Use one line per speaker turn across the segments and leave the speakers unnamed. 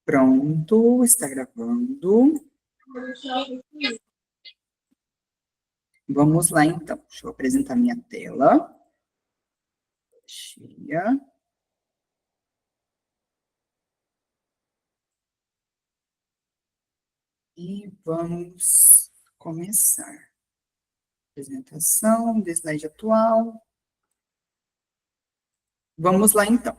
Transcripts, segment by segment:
Pronto, está gravando. Vamos lá, então. Deixa eu apresentar minha tela. Cheia. E vamos começar. Apresentação do slide atual. Vamos lá, então.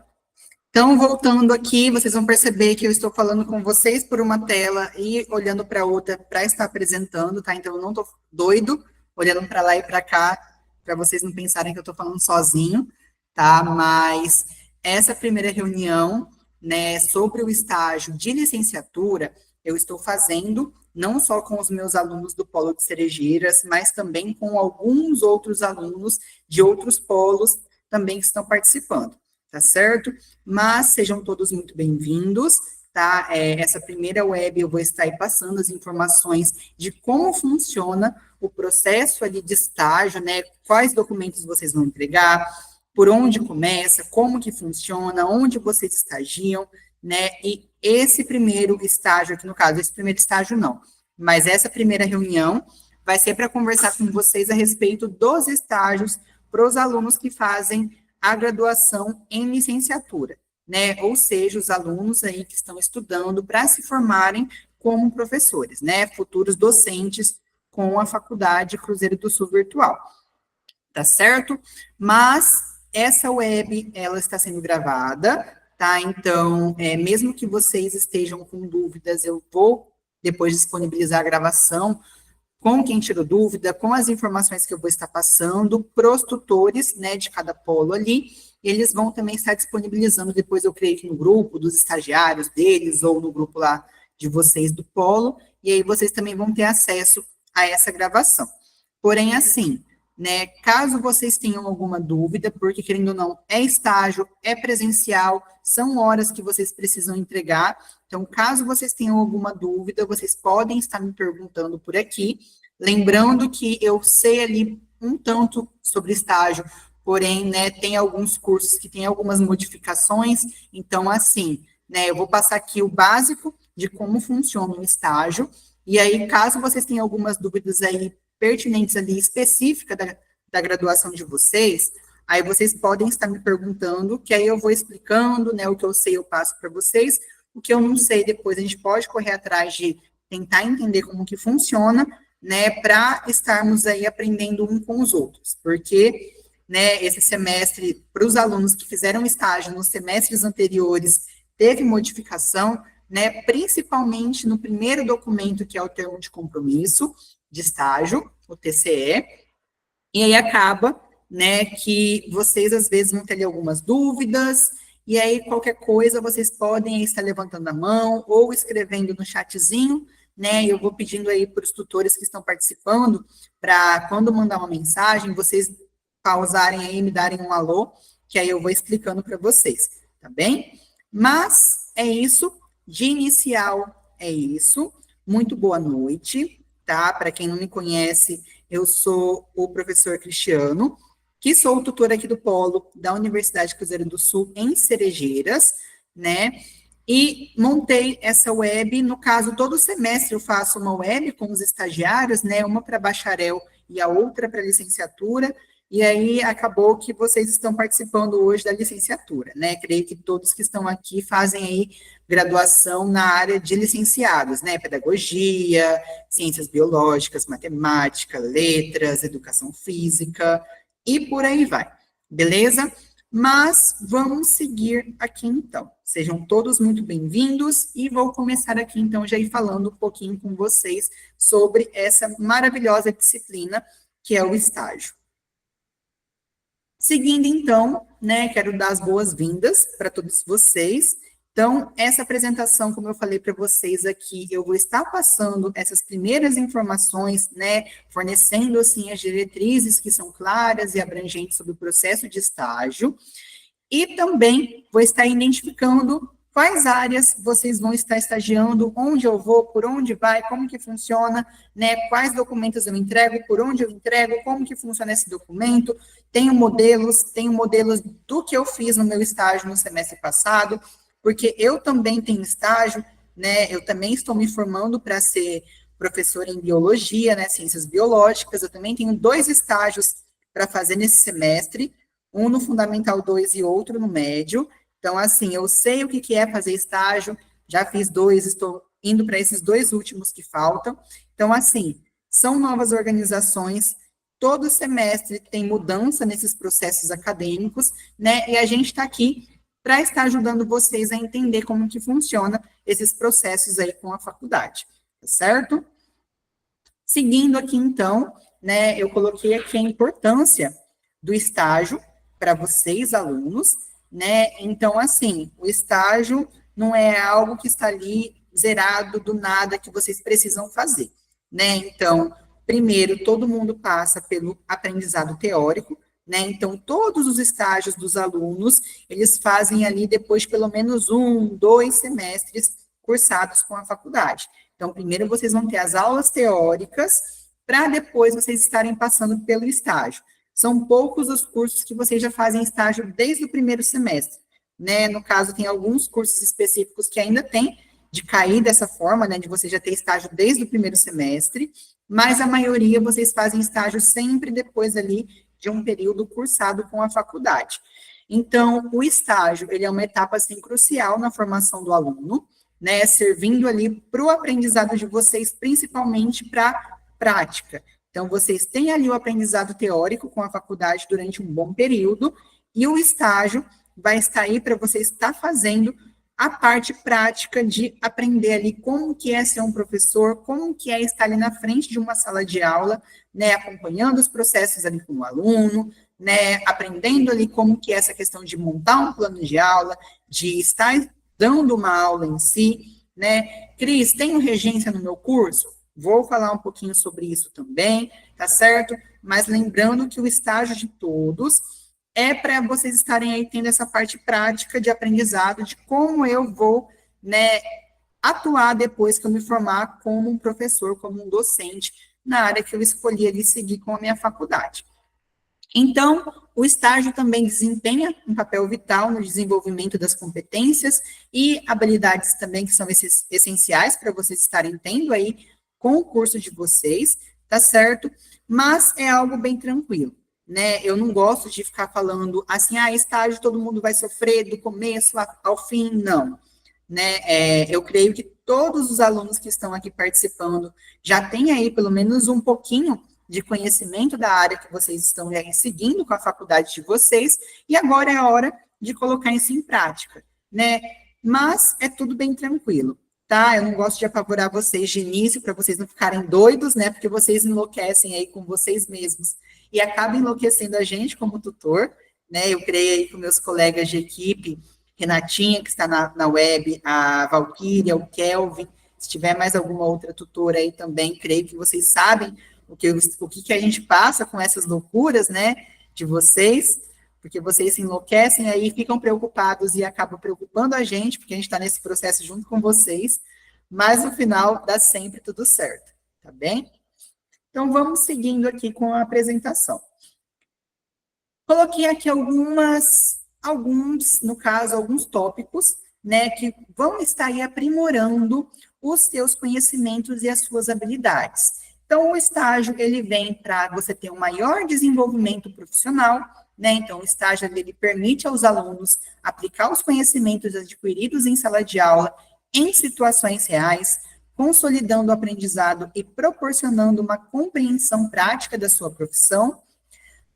Então, voltando aqui, vocês vão perceber que eu estou falando com vocês por uma tela e olhando para outra para estar apresentando, tá? Então, eu não estou doido olhando para lá e para cá, para vocês não pensarem que eu estou falando sozinho, tá? Mas essa primeira reunião, né, sobre o estágio de licenciatura, eu estou fazendo não só com os meus alunos do Polo de Cerejeiras, mas também com alguns outros alunos de outros polos também que estão participando, tá certo? Mas sejam todos muito bem-vindos, tá? Essa primeira web eu vou estar aí passando as informações de como funciona o processo ali de estágio, né? Quais documentos vocês vão entregar, por onde começa, como que funciona, onde vocês estagiam, né? E esse primeiro estágio aqui, no caso, esse primeiro estágio não, mas essa primeira reunião vai ser para conversar com vocês a respeito dos estágios para os alunos que fazem a graduação em licenciatura, né? Ou seja, os alunos aí que estão estudando para se formarem como professores, né? Futuros docentes com a Faculdade Cruzeiro do Sul Virtual, tá certo? Mas essa web, ela está sendo gravada, tá? Então, mesmo que vocês estejam com dúvidas, eu vou depois disponibilizar a gravação com quem tirou dúvida, com as informações que eu vou estar passando para os tutores, né, de cada polo ali, eles vão também estar disponibilizando, depois eu creio que no grupo dos estagiários deles, ou no grupo lá de vocês do polo, e aí vocês também vão ter acesso a essa gravação. Porém, assim, né, caso vocês tenham alguma dúvida, porque querendo ou não, é estágio, é presencial, são horas que vocês precisam entregar, então, caso vocês tenham alguma dúvida, vocês podem estar me perguntando por aqui, lembrando que eu sei ali um tanto sobre estágio, porém, né, tem alguns cursos que têm algumas modificações, então, assim, né, eu vou passar aqui o básico de como funciona o estágio, e aí, caso vocês tenham algumas dúvidas aí pertinentes ali, específica da graduação de vocês, aí vocês podem estar me perguntando, que aí eu vou explicando, né, o que eu sei eu passo para vocês, o que eu não sei depois a gente pode correr atrás de tentar entender como que funciona, né, para estarmos aí aprendendo um com os outros, porque, né, esse semestre, para os alunos que fizeram estágio nos semestres anteriores, teve modificação, né, principalmente no primeiro documento, que é o termo de compromisso de estágio, o TCE, e aí acaba, né, que vocês às vezes vão ter ali algumas dúvidas, e aí qualquer coisa vocês podem estar levantando a mão ou escrevendo no chatzinho, né, eu vou pedindo aí para os tutores que estão participando, para quando mandar uma mensagem, vocês pausarem aí, me darem um alô, que aí eu vou explicando para vocês, tá bem? Mas é isso, de inicial é isso, muito boa noite, tá? Para quem não me conhece, eu sou o professor Cristiano, que sou o tutor aqui do Polo da Universidade Cruzeiro do Sul em Cerejeiras, né? E montei essa web, no caso, todo semestre eu faço uma web com os estagiários, né? Uma para bacharel e a outra para licenciatura, e aí acabou que vocês estão participando hoje da licenciatura, né? Creio que todos que estão aqui fazem aí graduação na área de licenciados, né? Pedagogia, ciências biológicas, matemática, letras, educação física e por aí vai. Beleza? Mas vamos seguir aqui então. Sejam todos muito bem-vindos e vou começar aqui então já ir falando um pouquinho com vocês sobre essa maravilhosa disciplina que é o estágio. Seguindo, então, né, quero dar as boas-vindas para todos vocês. Então, essa apresentação, como eu falei para vocês aqui, eu vou estar passando essas primeiras informações, né, fornecendo, assim, as diretrizes que são claras e abrangentes sobre o processo de estágio, e também vou estar identificando quais áreas vocês vão estar estagiando, onde eu vou, por onde vai, como que funciona, né, quais documentos eu entrego, por onde eu entrego, como que funciona esse documento, tenho modelos do que eu fiz no meu estágio no semestre passado, porque eu também tenho estágio, né? Eu também estou me formando para ser professora em biologia, né? Ciências biológicas. Eu também tenho 2 estágios para fazer nesse semestre, um no Fundamental 2 e outro no médio. Então, assim, eu sei o que é fazer estágio, já fiz 2, estou indo para esses 2 últimos que faltam. Então, assim, são novas organizações, todo semestre tem mudança nesses processos acadêmicos, né? E a gente está aqui para estar ajudando vocês a entender como que funciona esses processos aí com a faculdade, tá certo? Seguindo aqui, então, né, eu coloquei aqui a importância do estágio para vocês, alunos, né? Então, assim, o estágio não é algo que está ali zerado do nada que vocês precisam fazer, né? Então, primeiro, todo mundo passa pelo aprendizado teórico, né? Então, todos os estágios dos alunos, eles fazem ali depois de pelo menos 1, 2 semestres cursados com a faculdade. Então, primeiro vocês vão ter as aulas teóricas, para depois vocês estarem passando pelo estágio. São poucos os cursos que vocês já fazem estágio desde o primeiro semestre, né? No caso, tem alguns cursos específicos que ainda tem de cair dessa forma, né? De você já ter estágio desde o primeiro semestre, mas a maioria vocês fazem estágio sempre depois ali de um período cursado com a faculdade. Então, o estágio, ele é uma etapa, assim, crucial na formação do aluno, né, servindo ali para o aprendizado de vocês, principalmente para prática. Então, vocês têm ali o aprendizado teórico com a faculdade durante um bom período, e o estágio vai estar aí para você estar fazendo a parte prática de aprender ali como que é ser um professor, como que é estar ali na frente de uma sala de aula, né, acompanhando os processos ali com o aluno, né, aprendendo ali como que é essa questão de montar um plano de aula, de estar dando uma aula em si, né? Cris, tenho regência no meu curso? Vou falar um pouquinho sobre isso também, tá certo? Mas lembrando que o estágio de todos é para vocês estarem aí tendo essa parte prática de aprendizado, de como eu vou, né, atuar depois que eu me formar como um professor, como um docente, na área que eu escolhi ali seguir com a minha faculdade. Então, o estágio também desempenha um papel vital no desenvolvimento das competências e habilidades também que são essenciais para vocês estarem tendo aí com o curso de vocês, tá certo? Mas é algo bem tranquilo, né? Eu não gosto de ficar falando assim, estágio todo mundo vai sofrer do começo ao fim, não. Né? Eu creio que todos os alunos que estão aqui participando já têm aí pelo menos um pouquinho de conhecimento da área que vocês estão seguindo com a faculdade de vocês, e agora é a hora de colocar isso em prática, né? Mas é tudo bem tranquilo, tá? Eu não gosto de apavorar vocês de início, para vocês não ficarem doidos, né? Porque vocês enlouquecem aí com vocês mesmos e acabam enlouquecendo a gente como tutor, né? Eu criei aí com meus colegas de equipe, Renatinha, que está na web, a Valquíria, o Kelvin, se tiver mais alguma outra tutora aí também, creio que vocês sabem o que a gente passa com essas loucuras, né, de vocês, porque vocês se enlouquecem aí, ficam preocupados e acabam preocupando a gente, porque a gente está nesse processo junto com vocês, mas no final dá sempre tudo certo, tá bem? Então, vamos seguindo aqui com a apresentação. Coloquei aqui no caso, alguns tópicos, né, que vão estar aí aprimorando os seus conhecimentos e as suas habilidades. Então, o estágio, ele vem para você ter um maior desenvolvimento profissional, né? Então, o estágio, ele permite aos alunos aplicar os conhecimentos adquiridos em sala de aula em situações reais, consolidando o aprendizado e proporcionando uma compreensão prática da sua profissão.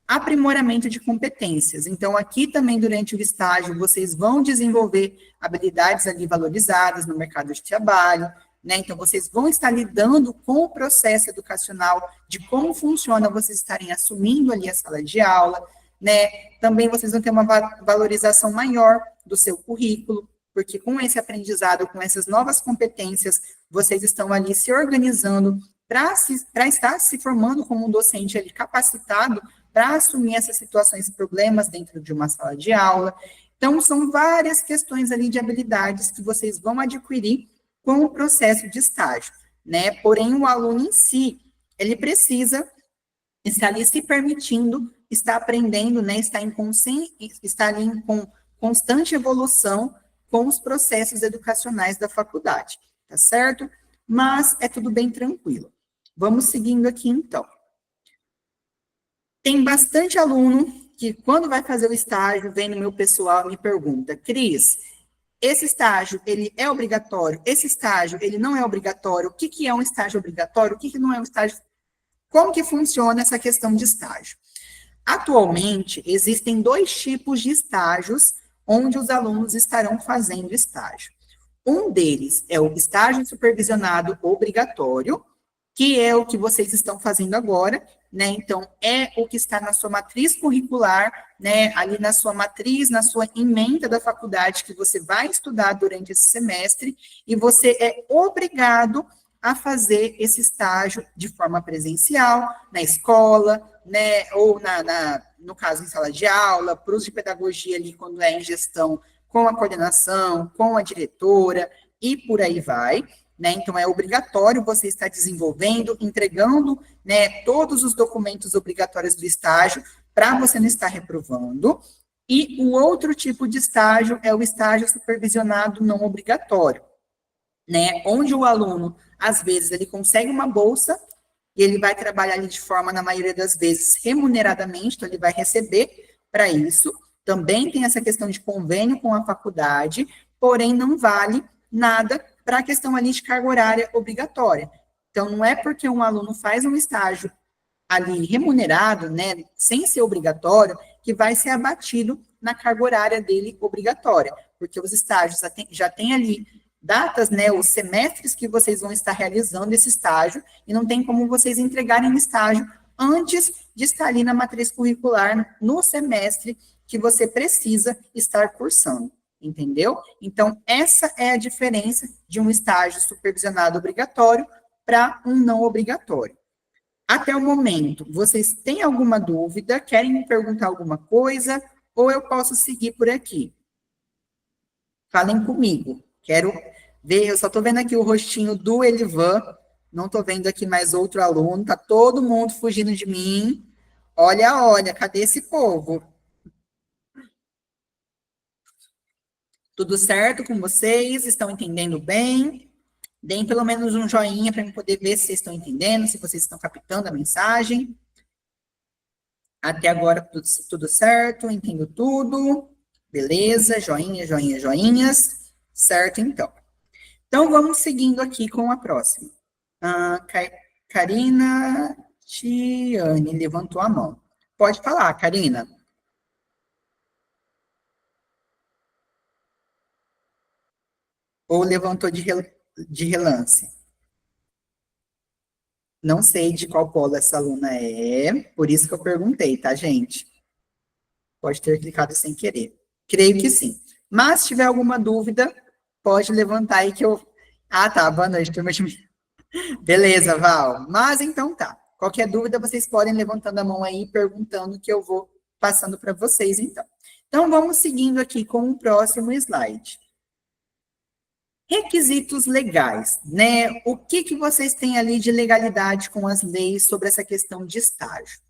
Aprimoramento de competências. Então, aqui também, durante o estágio, vocês vão desenvolver habilidades ali valorizadas no mercado de trabalho, né? Então, vocês vão estar lidando com o processo educacional, de como funciona vocês estarem assumindo ali a sala de aula, né? Também vocês vão ter uma valorização maior do seu currículo, porque com esse aprendizado, com essas novas competências, vocês estão ali se organizando para estar se formando como um docente ali capacitado para assumir essas situações e problemas dentro de uma sala de aula. Então, são várias questões ali de habilidades que vocês vão adquirir com o processo de estágio, né? Porém, o aluno em si, ele precisa estar ali se permitindo, estar aprendendo, né? Estar ali com constante evolução com os processos educacionais da faculdade, tá certo? Mas é tudo bem tranquilo. Vamos seguindo aqui, então. Tem bastante aluno que, quando vai fazer o estágio, vem no meu pessoal e me pergunta, Cris, esse estágio, ele é obrigatório? Esse estágio, ele não é obrigatório? O que, que é um estágio obrigatório? O que, que não é um estágio? Como que funciona essa questão de estágio? Atualmente, existem 2 tipos de estágios onde os alunos estarão fazendo estágio. Um deles é o estágio supervisionado obrigatório, que é o que vocês estão fazendo agora, né? Então, é o que está na sua matriz curricular, né? Ali na sua matriz, na sua ementa da faculdade que você vai estudar durante esse semestre, e você é obrigado a fazer esse estágio de forma presencial, na escola, né? Ou no caso, em sala de aula, para os de pedagogia ali, quando é em gestão, com a coordenação, com a diretora, e por aí vai, né? Então, é obrigatório você estar desenvolvendo, entregando, né, todos os documentos obrigatórios do estágio, para você não estar reprovando. E o outro tipo de estágio é o estágio supervisionado não obrigatório, né? Onde o aluno, às vezes, ele consegue uma bolsa, e ele vai trabalhar ali de forma, na maioria das vezes, remuneradamente, então ele vai receber para isso. Também tem essa questão de convênio com a faculdade, porém não vale nada para a questão ali de carga horária obrigatória. Então, não é porque um aluno faz um estágio ali remunerado, né, sem ser obrigatório, que vai ser abatido na carga horária dele obrigatória, porque os estágios já tem ali datas, né, os semestres que vocês vão estar realizando esse estágio, e não tem como vocês entregarem o estágio antes de estar ali na matriz curricular no semestre que você precisa estar cursando, entendeu? Então, essa é a diferença de um estágio supervisionado obrigatório para um não obrigatório. Até o momento, vocês têm alguma dúvida? Querem me perguntar alguma coisa? Ou eu posso seguir por aqui? Falem comigo. Quero ver, eu só estou vendo aqui o rostinho do Elivan, não estou vendo aqui mais outro aluno, está todo mundo fugindo de mim. Olha, olha, cadê esse povo? Tudo certo com vocês? Estão entendendo bem? Deem pelo menos um joinha para eu poder ver se vocês estão entendendo, se vocês estão captando a mensagem. Até agora, tudo certo, entendo tudo. Beleza, joinha, joinha, joinhas. Certo, então. Então, vamos seguindo aqui com a próxima. Karina Tiane levantou a mão. Pode falar, Karina. Ou levantou de relance? Não sei de qual polo essa aluna é, por isso que eu perguntei, tá, gente? Pode ter clicado sem querer. Creio que sim. Mas, se tiver alguma dúvida, pode levantar aí que eu... Ah, tá, boa noite, turma de... Beleza, Val. Mas, então tá. Qualquer dúvida, vocês podem levantando a mão aí, perguntando, que eu vou passando para vocês, então. Então, vamos seguindo aqui com o próximo slide. Requisitos legais, né? O que vocês têm ali de legalidade com as leis sobre essa questão de estágio?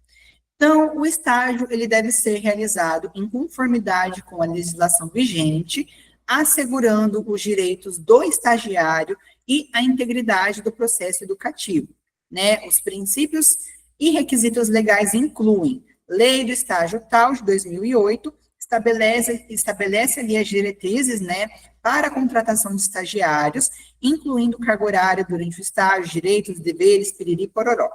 Então, o estágio, ele deve ser realizado em conformidade com a legislação vigente, assegurando os direitos do estagiário e a integridade do processo educativo, né? Os princípios e requisitos legais incluem Lei do Estágio Tal, de 2008, estabelece ali as diretrizes, né, para a contratação de estagiários, incluindo carga horária durante o estágio, direitos, deveres, piriri, pororó.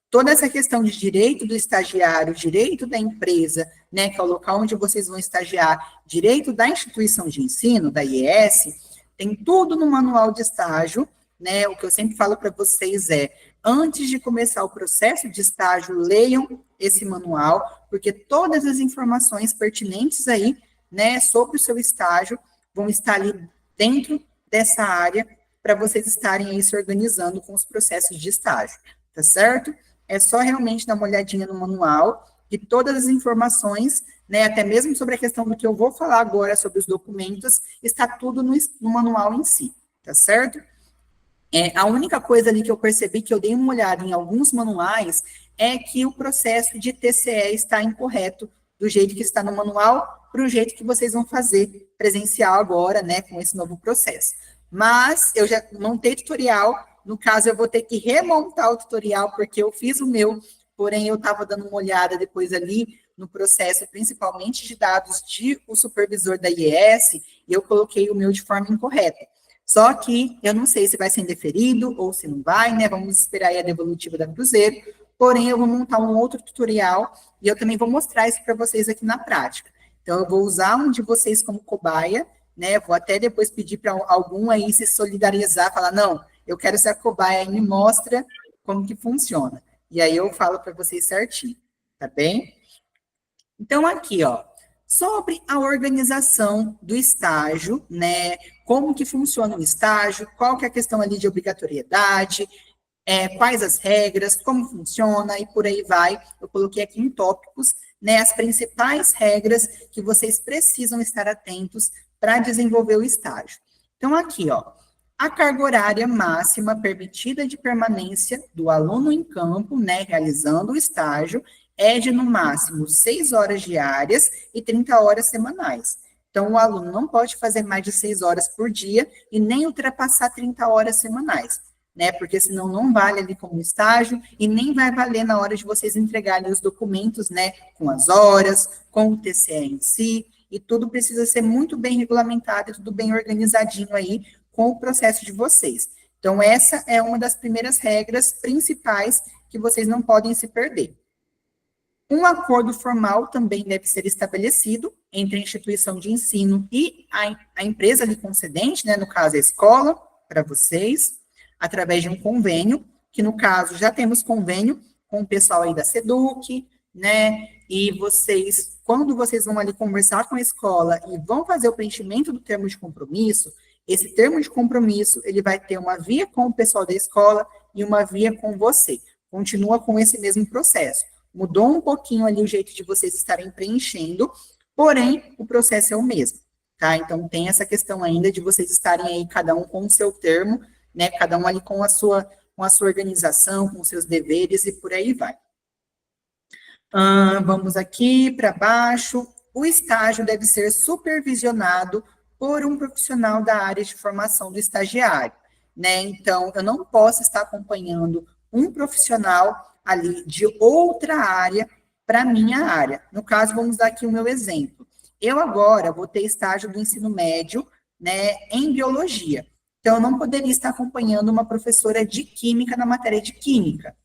Toda essa questão de direito do estagiário, direito da empresa, né, que é o local onde vocês vão estagiar, direito da instituição de ensino, da IES, tem tudo no manual de estágio, né, o que eu sempre falo para vocês é, antes de começar o processo de estágio, leiam esse manual, porque todas as informações pertinentes aí, né, sobre o seu estágio, vão estar ali dentro dessa área, para vocês estarem aí se organizando com os processos de estágio, tá certo? É só realmente dar uma olhadinha no manual, e todas as informações, né, até mesmo sobre a questão do que eu vou falar agora, sobre os documentos, está tudo no manual em si, tá certo? A única coisa ali que eu percebi, que eu dei uma olhada em alguns manuais, é que o processo de TCE está incorreto, do jeito que está no manual, para o jeito que vocês vão fazer presencial agora, né, com esse novo processo. Mas eu já montei tutorial, no caso eu vou ter que remontar o tutorial, porque eu fiz o meu, porém eu estava dando uma olhada depois ali no processo, principalmente de dados de o supervisor da IES, e eu coloquei o meu de forma incorreta. Só que eu não sei se vai ser indeferido ou se não vai, né? Vamos esperar aí a devolutiva da Cruzeiro. Porém, eu vou montar um outro tutorial e eu também vou mostrar isso para vocês aqui na prática. Então, eu vou usar um de vocês como cobaia, né? Vou até depois pedir para algum aí se solidarizar, falar, não, eu quero ser a cobaia e me mostra como que funciona. E aí eu falo para vocês certinho, tá bem? Então, aqui, ó, sobre a organização do estágio, né? Como que funciona o estágio, qual que é a questão ali de obrigatoriedade, quais as regras, como funciona e por aí vai. Eu coloquei aqui em tópicos, né, as principais regras que vocês precisam estar atentos para desenvolver o estágio. Então, aqui, ó, a carga horária máxima permitida de permanência do aluno em campo, né, realizando o estágio, é de, no máximo, 6 horas diárias e 30 horas semanais. Então, o aluno não pode fazer mais de 6 horas por dia e nem ultrapassar 30 horas semanais, né? Porque senão não vale ali como estágio e nem vai valer na hora de vocês entregarem os documentos, né? Com as horas, com o TCE em si, e tudo precisa ser muito bem regulamentado e tudo bem organizadinho aí com o processo de vocês. Então, essa é uma das primeiras regras principais que vocês não podem se perder. Um acordo formal também deve ser estabelecido entre a instituição de ensino e a empresa ali concedente, né, no caso a escola, para vocês, através de um convênio, que no caso já temos convênio com o pessoal aí da SEDUC, né, e vocês, quando vocês vão ali conversar com a escola e vão fazer o preenchimento do termo de compromisso, esse termo de compromisso, ele vai ter uma via com o pessoal da escola e uma via com você. Continua com esse mesmo processo. Mudou um pouquinho ali o jeito de vocês estarem preenchendo, porém, o processo é o mesmo, tá? Então, tem essa questão ainda de vocês estarem aí, cada um com o seu termo, né? Cada um ali com a sua organização, com os seus deveres e por aí vai. Vamos aqui para baixo. O estágio deve ser supervisionado por um profissional da área de formação do estagiário, né? Então, eu não posso estar acompanhando um profissional ali de outra área para a minha área. No caso, vamos dar aqui o meu exemplo. Eu agora vou ter estágio do ensino médio, né, em biologia. Então, eu não poderia estar acompanhando uma professora de química na matéria de química.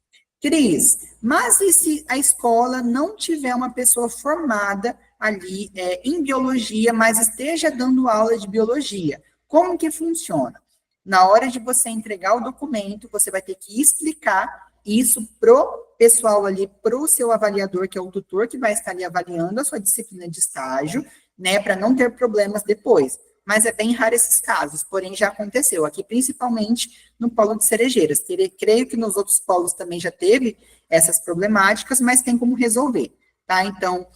Cris, mas e se a escola não tiver uma pessoa formada ali em biologia, mas esteja dando aula de biologia? Como que funciona? Na hora de você entregar o documento, você vai ter que explicar isso pro pessoal ali, pro seu avaliador, que é o tutor que vai estar ali avaliando a sua disciplina de estágio, né, para não ter problemas depois. Mas é bem raro esses casos, porém já aconteceu, aqui principalmente no polo de Cerejeiras. Creio que nos outros polos também já teve essas problemáticas, mas tem como resolver, tá? Então,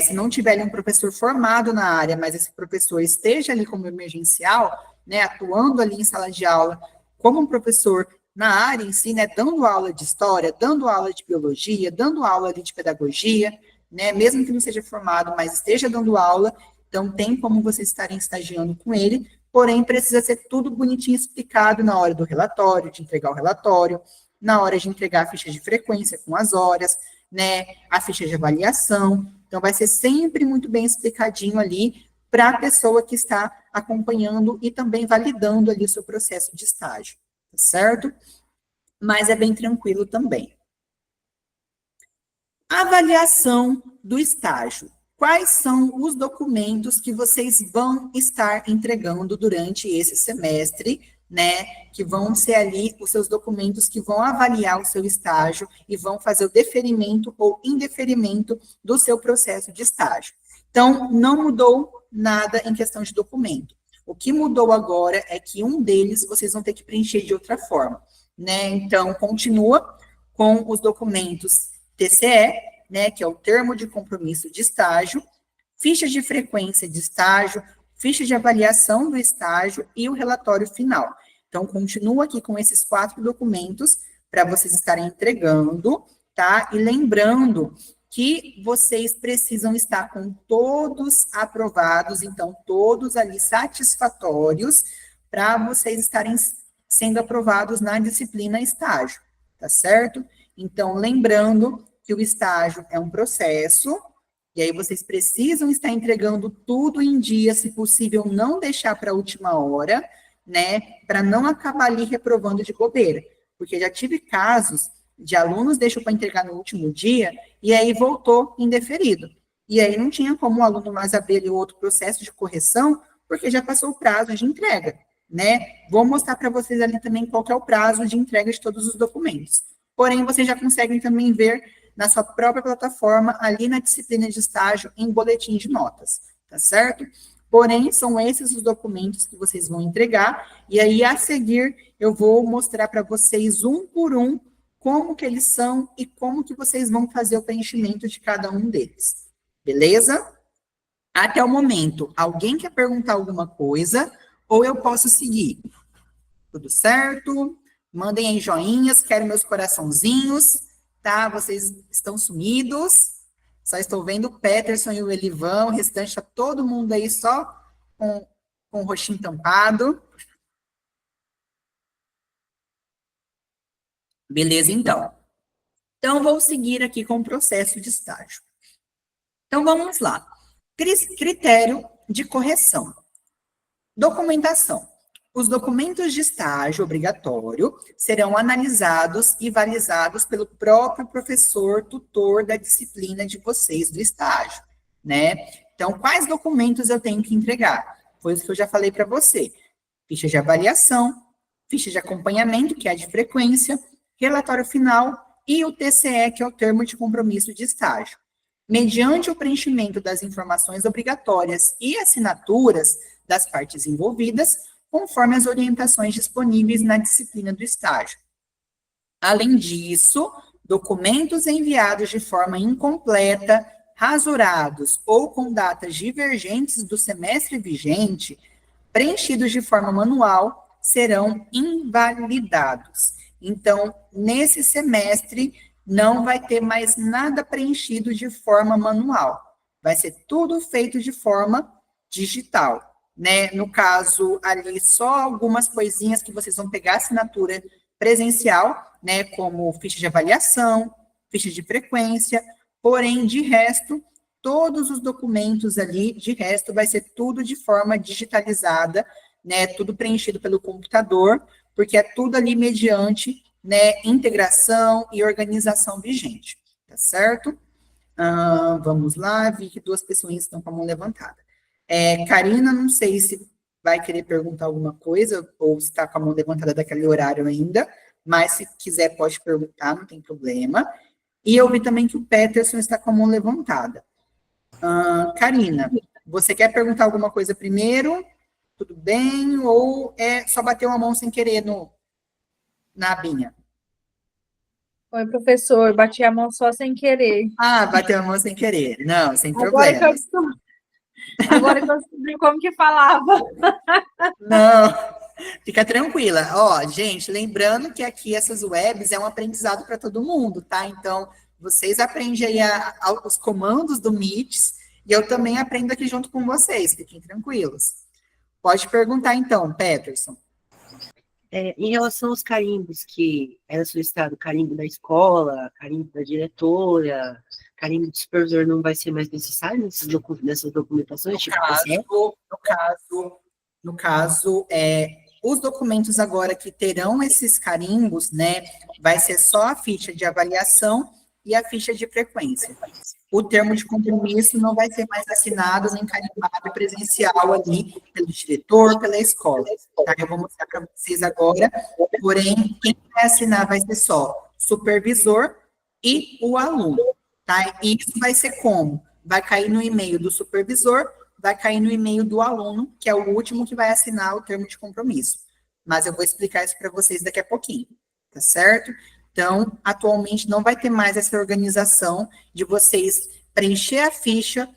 se não tiver um professor formado na área, mas esse professor esteja ali como emergencial, né, atuando ali em sala de aula como um professor na área em si, né, dando aula de história, dando aula de biologia, dando aula ali de pedagogia, né, mesmo que não seja formado, mas esteja dando aula, então tem como vocês estarem estagiando com ele, porém precisa ser tudo bonitinho explicado na hora do relatório, de entregar o relatório, na hora de entregar a ficha de frequência com as horas, né, a ficha de avaliação, então vai ser sempre muito bem explicadinho ali para a pessoa que está acompanhando e também validando ali o seu processo de estágio, tá certo? Mas é bem tranquilo também. Avaliação do estágio. Quais são os documentos que vocês vão estar entregando durante esse semestre, né? Que vão ser ali os seus documentos que vão avaliar o seu estágio e vão fazer o deferimento ou indeferimento do seu processo de estágio. Então, não mudou nada em questão de documento. O que mudou agora é que um deles vocês vão ter que preencher de outra forma, né? Então, continua com os documentos TCE, né, que é o termo de compromisso de estágio, ficha de frequência de estágio, ficha de avaliação do estágio e o relatório final. Então, continua aqui com esses 4 documentos para vocês estarem entregando, tá? E lembrando que vocês precisam estar com todos aprovados, então, todos ali satisfatórios, para vocês estarem sendo aprovados na disciplina estágio, tá certo? Então, lembrando que o estágio é um processo, e aí vocês precisam estar entregando tudo em dia, se possível, não deixar para a última hora, né, para não acabar ali reprovando de bobeira, porque já tive casos de alunos deixam para entregar no último dia e aí voltou indeferido. E aí não tinha como o aluno mais abrir ali outro processo de correção, porque já passou o prazo de entrega, né? Vou mostrar para vocês ali também qual que é o prazo de entrega de todos os documentos. Porém, vocês já conseguem também ver na sua própria plataforma, ali na disciplina de estágio, em boletim de notas, tá certo? Porém, são esses os documentos que vocês vão entregar, e aí, a seguir, eu vou mostrar para vocês, um por um, como que eles são e como que vocês vão fazer o preenchimento de cada um deles. Beleza? Até o momento, alguém quer perguntar alguma coisa, ou eu posso seguir? Tudo certo? Mandem aí joinhas, quero meus coraçãozinhos, tá? Vocês estão sumidos. Só estou vendo o Peterson e o Elivão, o restante tá todo mundo aí só com o roxinho tampado. Beleza, então. Então, vou seguir aqui com o processo de estágio. Então, vamos lá. Critério de correção. Documentação. Os documentos de estágio obrigatório serão analisados e validados pelo próprio professor tutor da disciplina de vocês do estágio, né? Então, quais documentos eu tenho que entregar? Foi isso que eu já falei para você. Ficha de avaliação, ficha de acompanhamento, que é a de frequência, relatório final e o TCE, que é o termo de compromisso de estágio. Mediante o preenchimento das informações obrigatórias e assinaturas das partes envolvidas, conforme as orientações disponíveis na disciplina do estágio. Além disso, documentos enviados de forma incompleta, rasurados ou com datas divergentes do semestre vigente, preenchidos de forma manual, serão invalidados. Então, nesse semestre, não vai ter mais nada preenchido de forma manual. Vai ser tudo feito de forma digital, né? No caso, ali, só algumas coisinhas que vocês vão pegar assinatura presencial, né? Como ficha de avaliação, ficha de frequência, porém, de resto, todos os documentos ali, de resto, vai ser tudo de forma digitalizada, né? Tudo preenchido pelo computador, porque é tudo ali mediante, né, integração e organização vigente, tá certo? Vamos lá, vi que duas pessoas estão com a mão levantada. Karina, não sei se vai querer perguntar alguma coisa, ou se está com a mão levantada daquele horário ainda, mas se quiser pode perguntar, não tem problema. E eu vi também que o Peterson está com a mão levantada. Karina, você quer perguntar alguma coisa primeiro? Tudo bem? Ou só bateu a mão sem querer na abinha?
Oi, professor, bati a mão só sem querer.
Bateu a mão sem querer. Não, sem
Agora que eu
problemas.
descobri, agora que eu descobri como que falava.
Não, fica tranquila. Ó, gente, lembrando que aqui essas webs é um aprendizado para todo mundo, tá? Então, vocês aprendem aí os comandos do Meet e eu também aprendo aqui junto com vocês, fiquem tranquilos. Pode perguntar então, Peterson.
Em relação aos carimbos que era solicitado, carimbo da escola, carimbo da diretora, carimbo do supervisor, não vai ser mais necessário nessas documentações?
No caso, os documentos agora que terão esses carimbos, né, vai ser só a ficha de avaliação e a ficha de frequência. O termo de compromisso não vai ser mais assinado nem carimbado presencial ali pelo diretor, pela escola. Tá? Eu vou mostrar para vocês agora, porém, quem vai assinar vai ser só o supervisor e o aluno. Tá? E isso vai ser como? Vai cair no e-mail do supervisor, vai cair no e-mail do aluno, que é o último que vai assinar o termo de compromisso. Mas eu vou explicar isso para vocês daqui a pouquinho, tá certo? Então, atualmente não vai ter mais essa organização de vocês preencher a ficha,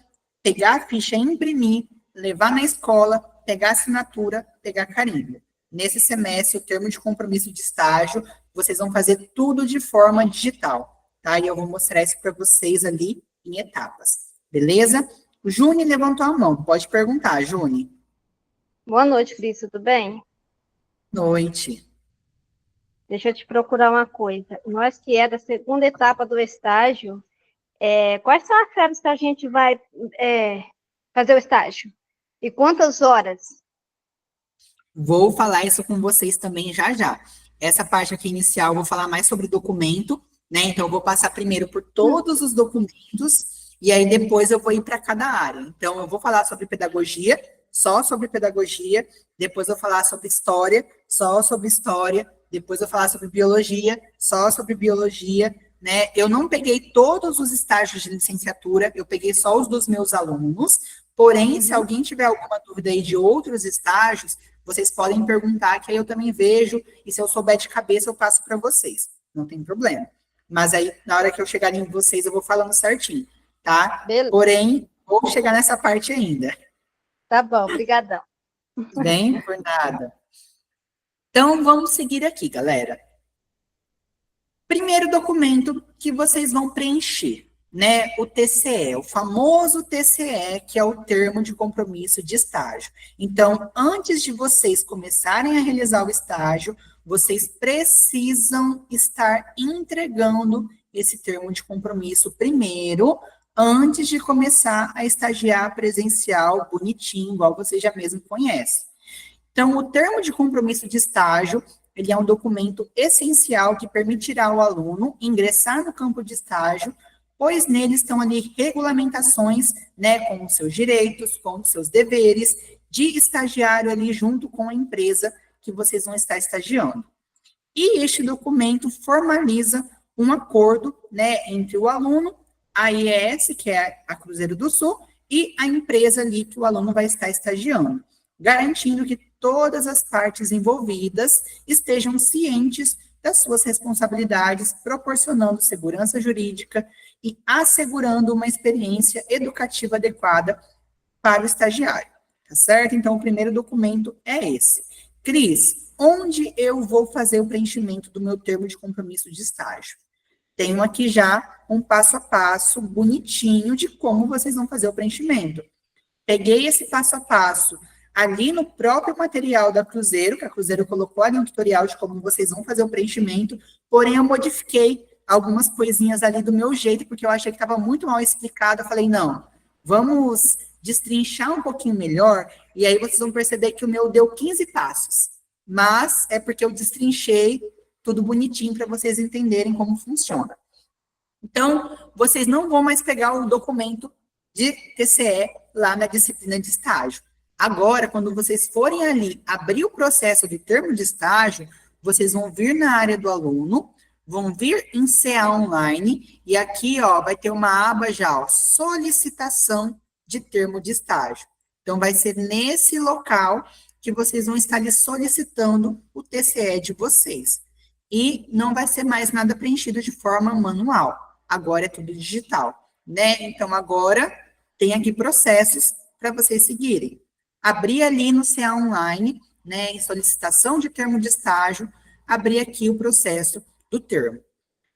pegar a ficha, imprimir, levar na escola, pegar a assinatura, pegar carimbo. Nesse semestre, o termo de compromisso de estágio, vocês vão fazer tudo de forma digital, tá? E eu vou mostrar isso para vocês ali em etapas. Beleza? O Juni levantou a mão. Pode perguntar, Juni.
Boa noite, Cris, tudo bem?
Noite.
Deixa eu te procurar uma coisa. Nós que é da segunda etapa do estágio, quais são as séries que a gente vai fazer o estágio? E quantas horas?
Vou falar isso com vocês também já já. Essa parte aqui inicial, eu vou falar mais sobre documento, né? Então, eu vou passar primeiro por todos os documentos, e aí depois eu vou ir para cada área. Então, eu vou falar sobre pedagogia, só sobre pedagogia, depois eu vou falar sobre história, só sobre história, depois eu vou falar sobre biologia, só sobre biologia, né? Eu não peguei todos os estágios de licenciatura, eu peguei só os dos meus alunos, porém, se alguém tiver alguma dúvida aí de outros estágios, vocês podem perguntar, que aí eu também vejo, e se eu souber de cabeça, eu passo para vocês. Não tem problema. Mas aí, na hora que eu chegar em vocês, eu vou falando certinho, tá?
Beleza.
Porém, vou chegar nessa parte ainda.
Tá bom, obrigadão.
Tudo bem? Por nada. Então, vamos seguir aqui, galera. Primeiro documento que vocês vão preencher, né? O TCE, o famoso TCE, que é o termo de compromisso de estágio. Então, antes de vocês começarem a realizar o estágio, vocês precisam estar entregando esse termo de compromisso primeiro, antes de começar a estagiar presencial, bonitinho, igual você já mesmo conhece. Então, o termo de compromisso de estágio, ele é um documento essencial que permitirá ao aluno ingressar no campo de estágio, pois nele estão ali regulamentações, né, com os seus direitos, com os seus deveres, de estagiário ali junto com a empresa que vocês vão estar estagiando. E este documento formaliza um acordo, né, entre o aluno, a IES, que é a Cruzeiro do Sul, e a empresa ali que o aluno vai estar estagiando, garantindo que todas as partes envolvidas estejam cientes das suas responsabilidades, proporcionando segurança jurídica e assegurando uma experiência educativa adequada para o estagiário, tá certo? Então, o primeiro documento é esse. Cris, onde eu vou fazer o preenchimento do meu termo de compromisso de estágio? Tenho aqui já um passo a passo bonitinho de como vocês vão fazer o preenchimento. Peguei esse passo a passo ali no próprio material da Cruzeiro, que a Cruzeiro colocou ali um tutorial de como vocês vão fazer o preenchimento, porém eu modifiquei algumas coisinhas ali do meu jeito, porque eu achei que estava muito mal explicado. Eu falei, não, vamos destrinchar um pouquinho melhor, e aí vocês vão perceber que o meu deu 15 passos, mas é porque eu destrinchei tudo bonitinho para vocês entenderem como funciona. Então, vocês não vão mais pegar o documento de TCE lá na disciplina de estágio. Agora, quando vocês forem ali abrir o processo de termo de estágio, vocês vão vir na área do aluno, vão vir em CA Online, e aqui, ó, vai ter uma aba já, ó, solicitação de termo de estágio. Então, vai ser nesse local que vocês vão estar ali solicitando o TCE de vocês. E não vai ser mais nada preenchido de forma manual. Agora é tudo digital, né? Então, agora tem aqui processos para vocês seguirem. Abrir ali no CA Online, né, em solicitação de termo de estágio, abrir aqui o processo do termo.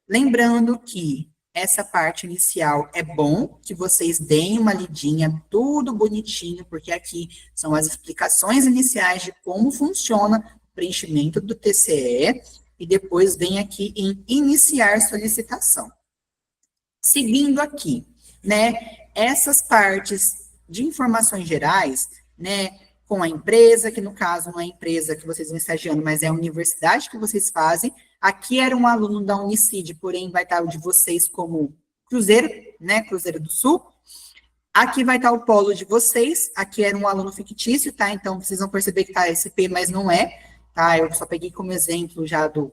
Lembrando que essa parte inicial é bom que vocês deem uma lidinha, tudo bonitinho, porque aqui são as explicações iniciais de como funciona o preenchimento do TCE, e depois vem aqui em iniciar solicitação. Seguindo aqui, né, essas partes de informações gerais, né, com a empresa, que no caso não é a empresa que vocês vão estagiando, mas é a universidade que vocês fazem. Aqui era um aluno da Unicid, porém vai estar o de vocês como Cruzeiro, né, Cruzeiro do Sul. Aqui vai estar o polo de vocês, aqui era um aluno fictício, tá? Então, vocês vão perceber que tá SP, mas não é, tá? Eu só peguei como exemplo já do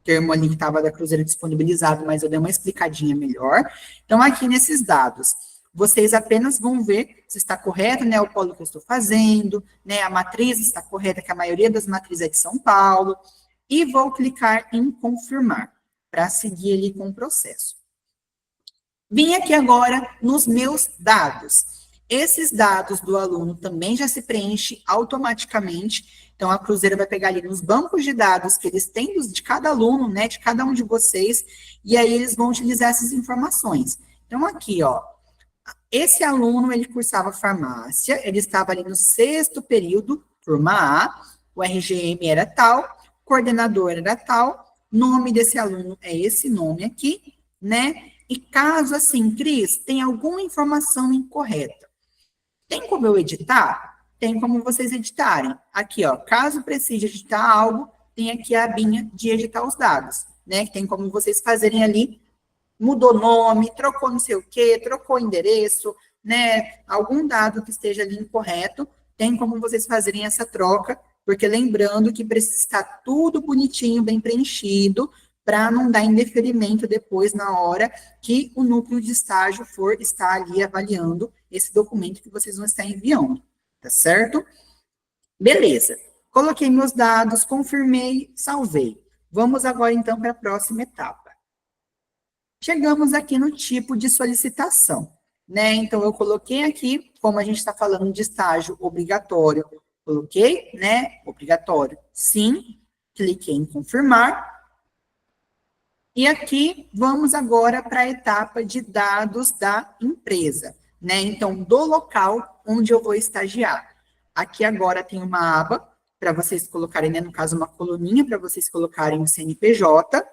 termo ali que estava da Cruzeiro disponibilizado, mas eu dei uma explicadinha melhor. Então, aqui nesses dados, vocês apenas vão ver se está correto, né, o polo que eu estou fazendo, né, a matriz está correta, que a maioria das matrizes é de São Paulo, e vou clicar em confirmar, para seguir ali com o processo. Vim aqui agora nos meus dados. Esses dados do aluno também já se preenchem automaticamente, então a Cruzeiro vai pegar ali nos bancos de dados que eles têm de cada aluno, né, de cada um de vocês, e aí eles vão utilizar essas informações. Então aqui, ó, Esse aluno, ele cursava farmácia, ele estava ali no 6º período, turma A, o RGM era tal, coordenador era tal, nome desse aluno é esse nome aqui, né? E caso assim, Cris, tem alguma informação incorreta, tem como eu editar? Tem como vocês editarem. Aqui, ó, caso precise editar algo, tem aqui a abinha de editar os dados, né? Tem como vocês fazerem ali, mudou nome, trocou não sei o quê, trocou endereço, né? Algum dado que esteja ali incorreto, tem como vocês fazerem essa troca, porque lembrando que precisa estar tudo bonitinho, bem preenchido, para não dar indeferimento depois na hora que o núcleo de estágio for estar ali avaliando esse documento que vocês vão estar enviando, tá certo? Beleza. Coloquei meus dados, confirmei, salvei. Vamos agora, então, para a próxima etapa. Chegamos aqui no tipo de solicitação, né? Então, eu coloquei aqui, como a gente está falando de estágio obrigatório, coloquei, né? Obrigatório, sim. Cliquei em confirmar. E aqui, vamos agora para a etapa de dados da empresa, né? Então, do local onde eu vou estagiar. Aqui agora tem uma aba para vocês colocarem, né? No caso, uma coluninha para vocês colocarem o CNPJ,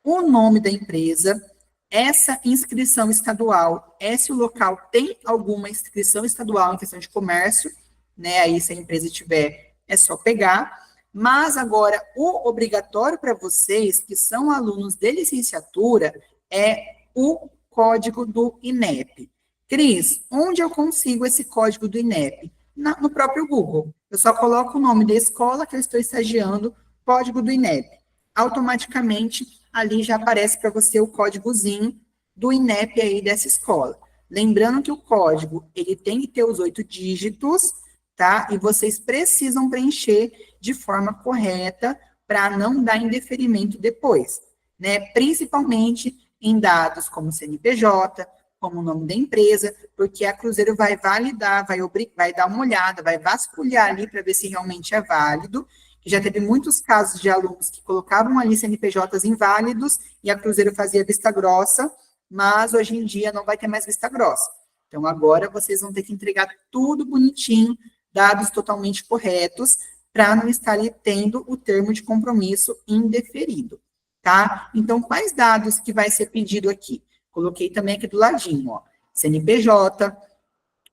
o nome da empresa, essa inscrição estadual, se o local tem alguma inscrição estadual em questão de comércio, né? Aí, se a empresa tiver, é só pegar. Mas agora, o obrigatório para vocês, que são alunos de licenciatura, é o código do INEP. Cris, onde eu consigo esse código do INEP? No próprio Google. Eu só coloco o nome da escola que eu estou estagiando, código do INEP. Automaticamente, ali já aparece para você o códigozinho do INEP aí dessa escola. Lembrando que o código, ele tem que ter os 8 dígitos, tá? E vocês precisam preencher de forma correta para não dar indeferimento depois, né? Principalmente em dados como CNPJ, como o nome da empresa, porque a Cruzeiro vai validar, vai dar uma olhada, vai vasculhar ali para ver se realmente é válido. Já teve muitos casos de alunos que colocavam ali CNPJs inválidos e a Cruzeiro fazia vista grossa, mas hoje em dia não vai ter mais vista grossa. Então, agora vocês vão ter que entregar tudo bonitinho, dados totalmente corretos, para não estar ali tendo o termo de compromisso indeferido, tá? Então, quais dados que vai ser pedido aqui? Coloquei também aqui do ladinho, ó, CNPJ,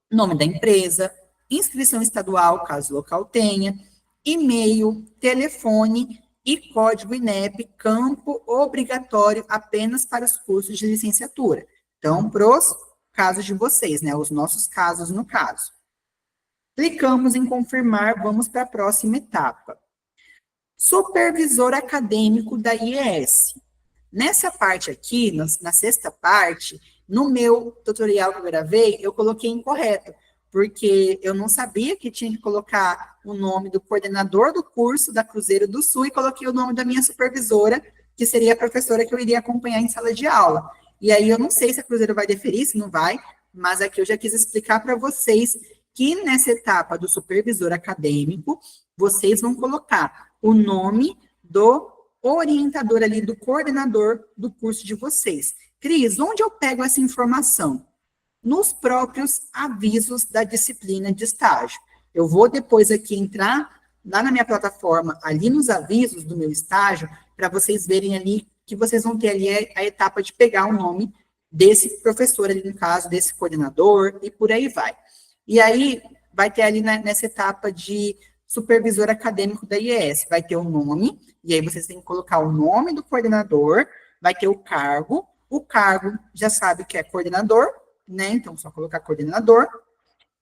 nome da empresa, inscrição estadual, caso o local tenha, e-mail, telefone e código INEP, campo obrigatório apenas para os cursos de licenciatura. Então, para os casos de vocês, né, os nossos casos no caso. Clicamos em confirmar, vamos para a próxima etapa. Supervisor acadêmico da IES. Nessa parte aqui, na 6ª parte, no meu tutorial que eu gravei, eu coloquei incorreto, porque eu não sabia que tinha que colocar o nome do coordenador do curso da Cruzeiro do Sul e coloquei o nome da minha supervisora, que seria a professora que eu iria acompanhar em sala de aula. E aí eu não sei se a Cruzeiro vai deferir, se não vai, mas aqui eu já quis explicar para vocês que nessa etapa do supervisor acadêmico, vocês vão colocar o nome do orientador ali, do coordenador do curso de vocês. Cris, onde eu pego essa informação? Nos próprios avisos da disciplina de estágio. Eu vou depois aqui entrar lá na minha plataforma, ali nos avisos do meu estágio, para vocês verem ali que vocês vão ter ali a etapa de pegar o nome desse professor ali, no caso, desse coordenador, e por aí vai. E aí, vai ter ali nessa etapa de supervisor acadêmico da IES, vai ter o nome, e aí vocês têm que colocar o nome do coordenador, vai ter o cargo já sabe que é coordenador, né, então só colocar coordenador,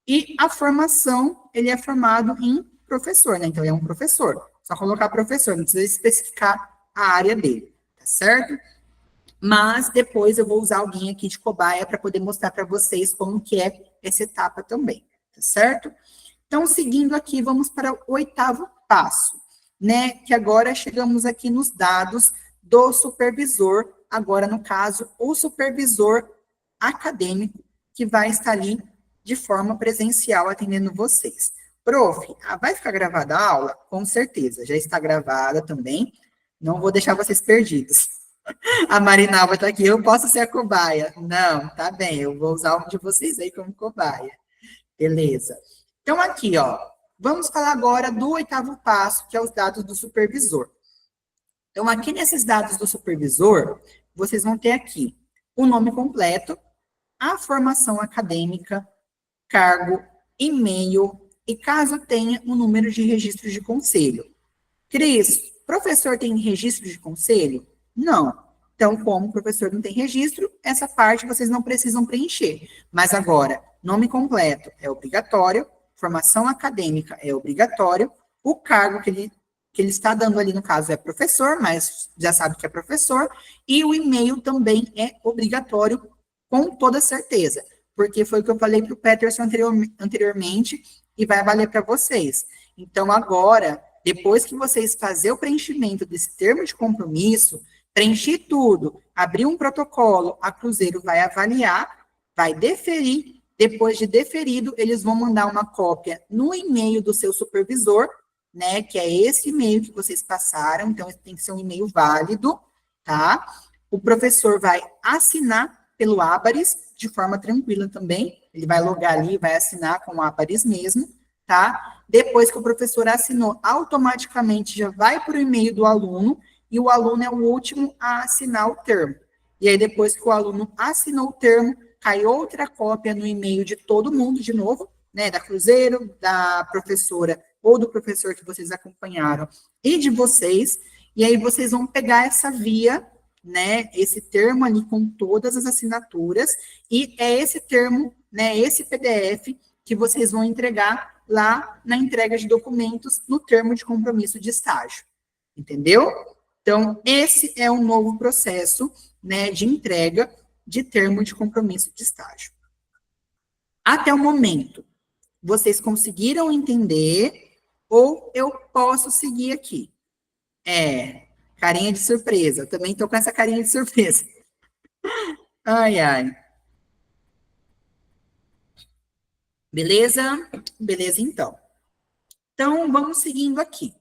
e a formação, ele é formado em professor, né, então é um professor, só colocar professor, não precisa especificar a área dele, tá certo? Mas depois eu vou usar alguém aqui de cobaia para poder mostrar para vocês como que é essa etapa também, tá certo? Então, seguindo aqui, vamos para o 8º passo, né? Que agora chegamos aqui nos dados do supervisor, agora no caso, o supervisor acadêmico, que vai estar ali de forma presencial atendendo vocês. Prof, vai ficar gravada a aula? Com certeza, já está gravada também, não vou deixar vocês perdidos. A Marinalva está aqui, eu posso ser a cobaia. Não, tá bem, eu vou usar um de vocês aí como cobaia. Beleza. Então, aqui, ó, vamos falar agora do 8º passo, que é os dados do supervisor. Então, aqui nesses dados do supervisor, vocês vão ter aqui o nome completo, a formação acadêmica, cargo, e-mail e, caso tenha, o número de registro de conselho. Cris, professor tem registro de conselho? Não. Então, como o professor não tem registro, essa parte vocês não precisam preencher. Mas agora, nome completo é obrigatório, formação acadêmica é obrigatório, o cargo que ele está dando ali, no caso, é professor, mas já sabe que é professor, e o e-mail também é obrigatório, com toda certeza, porque foi o que eu falei para o Peterson anteriormente, e vai valer para vocês. Então, agora, depois que vocês fazerem o preenchimento desse termo de compromisso, preencher tudo, abrir um protocolo, a Cruzeiro vai avaliar, vai deferir, depois de deferido, eles vão mandar uma cópia no e-mail do seu supervisor, né, que é esse e-mail que vocês passaram, então tem que ser um e-mail válido, tá? O professor vai assinar pelo Abaris, de forma tranquila também, ele vai logar ali, vai assinar com o Abaris mesmo, tá? Depois que o professor assinou, automaticamente já vai para o e-mail do aluno, e o aluno é o último a assinar o termo. E aí, depois que o aluno assinou o termo, cai outra cópia no e-mail de todo mundo, de novo, né, da Cruzeiro, da professora ou do professor que vocês acompanharam, e de vocês, e aí vocês vão pegar essa via, né, esse termo ali com todas as assinaturas, e é esse termo, né, esse PDF que vocês vão entregar lá na entrega de documentos no termo de compromisso de estágio, entendeu? Então, esse é um novo processo, né, de entrega de termo de compromisso de estágio. Até o momento, vocês conseguiram entender ou eu posso seguir aqui? Carinha de surpresa. Eu também estou com essa carinha de surpresa. Ai, ai. Beleza? Beleza, então. Então, vamos seguindo aqui.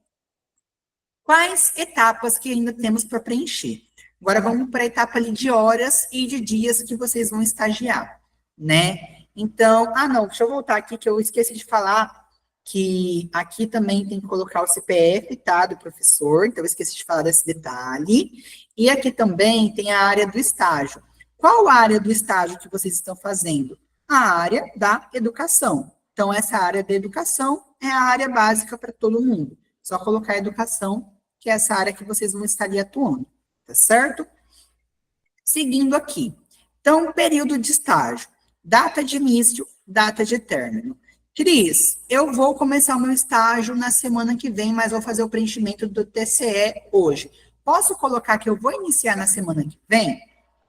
Quais etapas que ainda temos para preencher? Agora vamos para a etapa ali de horas e de dias que vocês vão estagiar, né? Então, não, deixa eu voltar aqui que eu esqueci de falar que aqui também tem que colocar o CPF, tá, do professor, então eu esqueci de falar desse detalhe. E aqui também tem a área do estágio. Qual área do estágio que vocês estão fazendo? A área da educação. Então, essa área da educação é a área básica para todo mundo. Só colocar a educação, que é essa área que vocês vão estar ali atuando, tá certo? Seguindo aqui. Então, período de estágio. Data de início, data de término. Cris, eu vou começar o meu estágio na semana que vem, mas vou fazer o preenchimento do TCE hoje. Posso colocar que eu vou iniciar na semana que vem?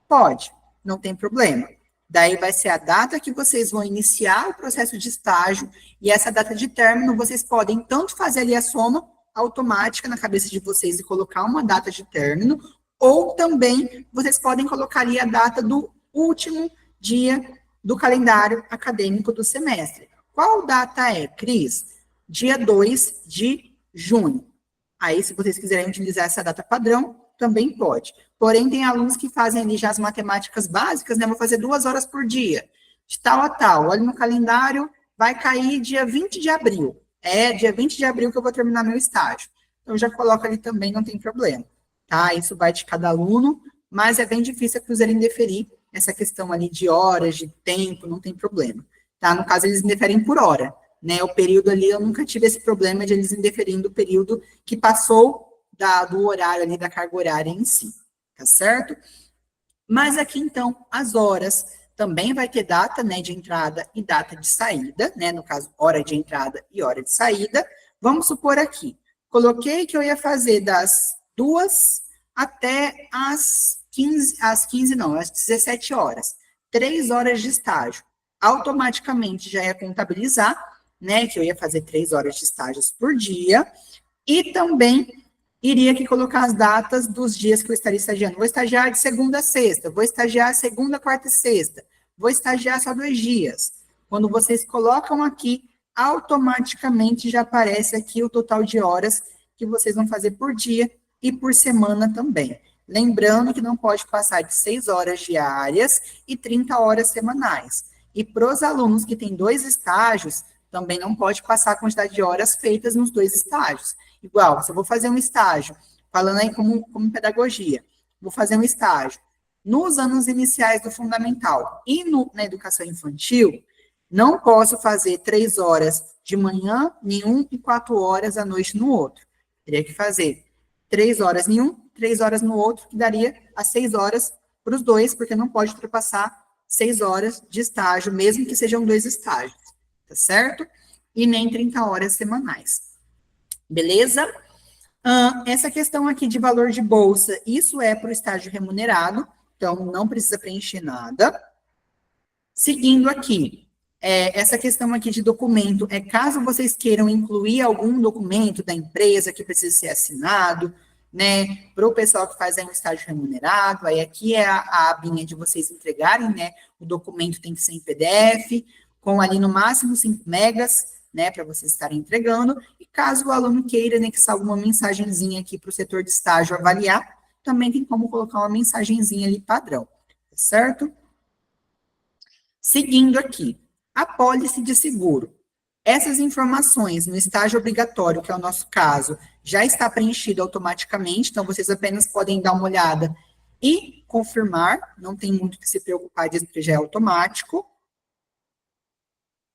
Pode, não tem problema. Daí vai ser a data que vocês vão iniciar o processo de estágio e essa data de término vocês podem tanto fazer ali a soma automática na cabeça de vocês e colocar uma data de término, ou também vocês podem colocar ali a data do último dia do calendário acadêmico do semestre. Qual data é, Cris? Dia 2 de junho. Aí, se vocês quiserem utilizar essa data padrão, também pode. Porém, tem alunos que fazem ali já as matemáticas básicas, né? Vou fazer 2 horas por dia, de tal a tal. Olha no calendário, vai cair dia 20 de abril. É dia 20 de abril que eu vou terminar meu estágio. Então, já coloco ali também, não tem problema. Tá? Isso vai de cada aluno, mas é bem difícil a Cruzeiro indeferir essa questão ali de horas, de tempo, não tem problema. Tá? No caso, eles indeferem por hora. Né? O período ali, eu nunca tive esse problema de eles indeferindo o período que passou do horário ali, da carga horária em si. Tá certo? Mas aqui, então, as horas também vai ter data, né, de entrada e data de saída, né, no caso, hora de entrada e hora de saída. Vamos supor aqui, coloquei que eu ia fazer das 2 até às 17 horas, 3 horas de estágio. Automaticamente já ia contabilizar, né, que eu ia fazer 3 horas de estágios por dia, e também iria aqui colocar as datas dos dias que eu estaria estagiando. Vou estagiar de segunda a sexta, vou estagiar segunda, quarta e sexta, vou estagiar só 2 dias. Quando vocês colocam aqui, automaticamente já aparece aqui o total de horas que vocês vão fazer por dia e por semana também. Lembrando que não pode passar de 6 horas diárias e 30 horas semanais. E para os alunos que têm 2 estágios, também não pode passar a quantidade de horas feitas nos 2 estágios. Igual, se eu vou fazer um estágio, falando aí como pedagogia, vou fazer um estágio nos anos iniciais do fundamental e na educação infantil, não posso fazer 3 horas de manhã em um e 4 horas à noite no outro. Teria que fazer 3 horas em um, 3 horas no outro, que daria as 6 horas para os 2, porque não pode ultrapassar 6 horas de estágio, mesmo que sejam 2 estágios, tá certo? E nem 30 horas semanais. Beleza? Essa questão aqui de valor de bolsa, isso é para o estágio remunerado, então não precisa preencher nada. Seguindo aqui, essa questão aqui de documento, caso vocês queiram incluir algum documento da empresa que precisa ser assinado, né, para o pessoal que faz aí um estágio remunerado, aí aqui é a abinha de vocês entregarem, né, o documento tem que ser em PDF, com ali no máximo 5 megas, né, para vocês estarem entregando, e caso o aluno queira anexar alguma mensagenzinha aqui para o setor de estágio avaliar, também tem como colocar uma mensagenzinha ali padrão, tá certo? Seguindo aqui, apólice de seguro. Essas informações no estágio obrigatório, que é o nosso caso, já está preenchido automaticamente, então vocês apenas podem dar uma olhada e confirmar, não tem muito que se preocupar disso, porque já é automático.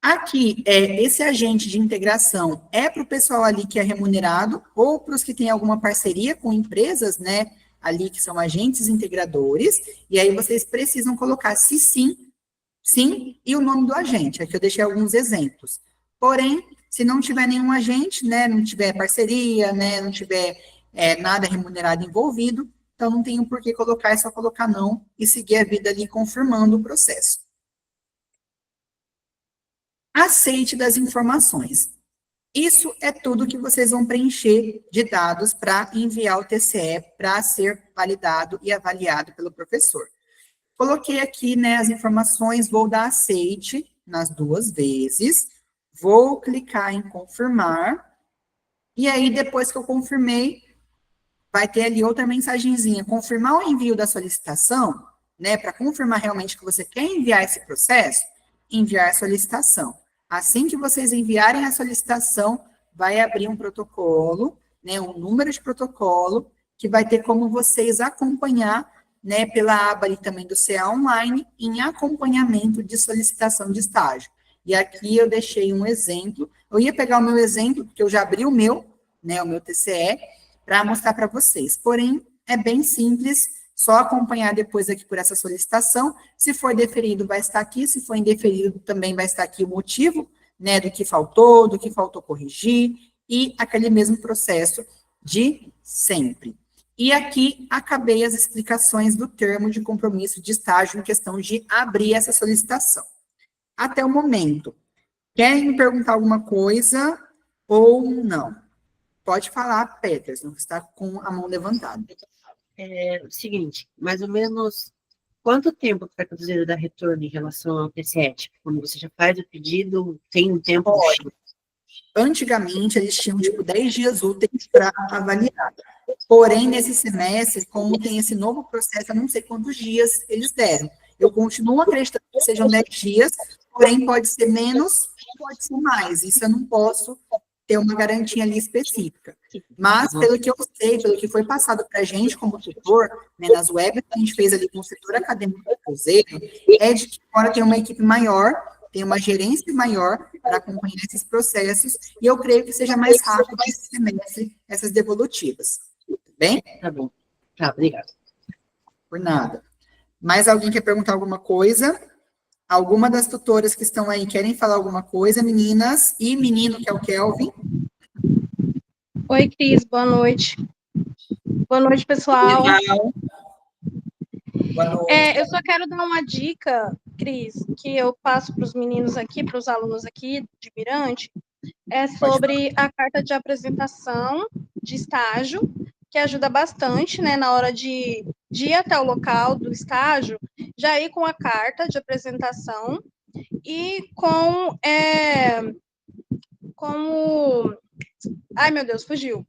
Aqui, esse agente de integração é para o pessoal ali que é remunerado ou para os que têm alguma parceria com empresas, né, ali que são agentes integradores, e aí vocês precisam colocar se sim, sim, e o nome do agente. Aqui eu deixei alguns exemplos. Porém, se não tiver nenhum agente, né, não tiver parceria, né, não tiver nada remunerado envolvido, então não tem por que colocar, é só colocar não e seguir a vida ali confirmando o processo. Aceite das informações. Isso é tudo que vocês vão preencher de dados para enviar ao TCE para ser validado e avaliado pelo professor. Coloquei aqui, né, as informações, vou dar aceite nas 2 vezes, vou clicar em confirmar, e aí depois que eu confirmei, vai ter ali outra mensagenzinha, confirmar o envio da solicitação, né, para confirmar realmente que você quer enviar esse processo, enviar a solicitação. Assim que vocês enviarem a solicitação, vai abrir um protocolo, né, um número de protocolo, que vai ter como vocês acompanhar, né, pela aba ali também do CA Online, em acompanhamento de solicitação de estágio. E aqui eu deixei um exemplo, eu ia pegar o meu exemplo, porque eu já abri o meu, né, o meu TCE, para mostrar para vocês. Porém, é bem simples, só acompanhar depois aqui por essa solicitação. Se for deferido, vai estar aqui. Se for indeferido, também vai estar aqui o motivo, né, do que faltou corrigir, e aquele mesmo processo de sempre. E aqui, acabei as explicações do termo de compromisso de estágio em questão de abrir essa solicitação. Até o momento, querem me perguntar alguma coisa ou não? Pode falar, Peterson, que está com a mão levantada.
É o seguinte, mais ou menos, quanto tempo vai produzir dar retorno em relação ao TCE? Tipo, quando você já faz o pedido, tem um tempo?
Antigamente, eles tinham, 10 dias úteis para avaliar. Porém, nesse semestre, como tem esse novo processo, eu não sei quantos dias eles deram. Eu continuo acreditando que sejam 10 dias, porém pode ser menos, pode ser mais. Isso eu não posso ter uma garantia ali específica. Mas, pelo que eu sei, pelo que foi passado para a gente como tutor, né, nas webs que a gente fez ali com o setor acadêmico do Cruzeiro, é de que agora tem uma equipe maior, tem uma gerência maior para acompanhar esses processos, e eu creio que seja mais rápido esse semestre, essas devolutivas. Tudo bem?
Tá bom. Tá, obrigado.
Por nada. Mais alguém quer perguntar alguma coisa? Alguma das tutoras que estão aí querem falar alguma coisa, meninas? E menino, que é o Kelvin?
Oi, Cris, boa noite. Boa noite, pessoal.
Legal. Boa noite.
Eu só quero dar uma dica, Cris, que eu passo para os meninos aqui, para os alunos aqui de Mirante, sobre a carta de apresentação de estágio, que ajuda bastante, né, na hora de ir até o local do estágio, já ir com a carta de apresentação e ai, meu Deus, fugiu.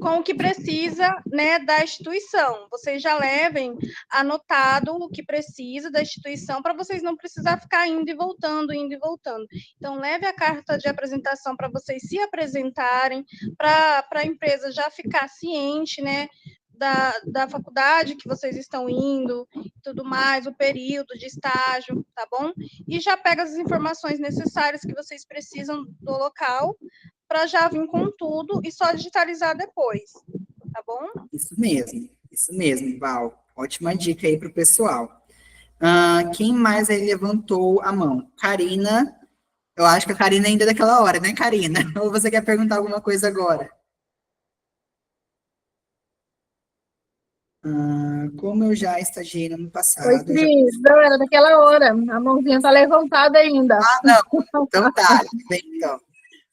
com o que precisa, né, da instituição. Vocês já levem anotado o que precisa da instituição para vocês não precisar ficar indo e voltando, indo e voltando. Então, leve a carta de apresentação para vocês se apresentarem, para a empresa já ficar ciente, né, da faculdade que vocês estão indo, tudo mais, o período de estágio, tá bom? E já pega as informações necessárias que vocês precisam do local para já vir com tudo e só digitalizar depois, tá bom?
Isso mesmo, Val. Ótima dica aí para o pessoal. Quem mais aí levantou a mão? Karina. Eu acho que a Karina ainda é daquela hora, né, Karina? Ou você quer perguntar alguma coisa agora? Como eu já estagiei no ano passado...
Oi, Cris, não era daquela hora, a mãozinha tá levantada ainda.
Não, então tá, então.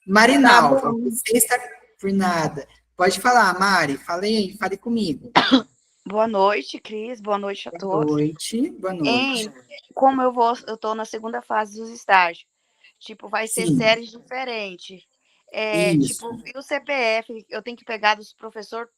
Marinalva,
Tá bom.
você está por nada. Pode falar, Mari, fale comigo.
Boa noite, Cris. Boa noite a
Boa
todos.
boa noite.
Como eu tô na segunda fase dos estágios. Tipo, vai ser
Sim.
séries diferentes.
Isso.
Tipo, e o CPF, eu tenho que pegar dos professores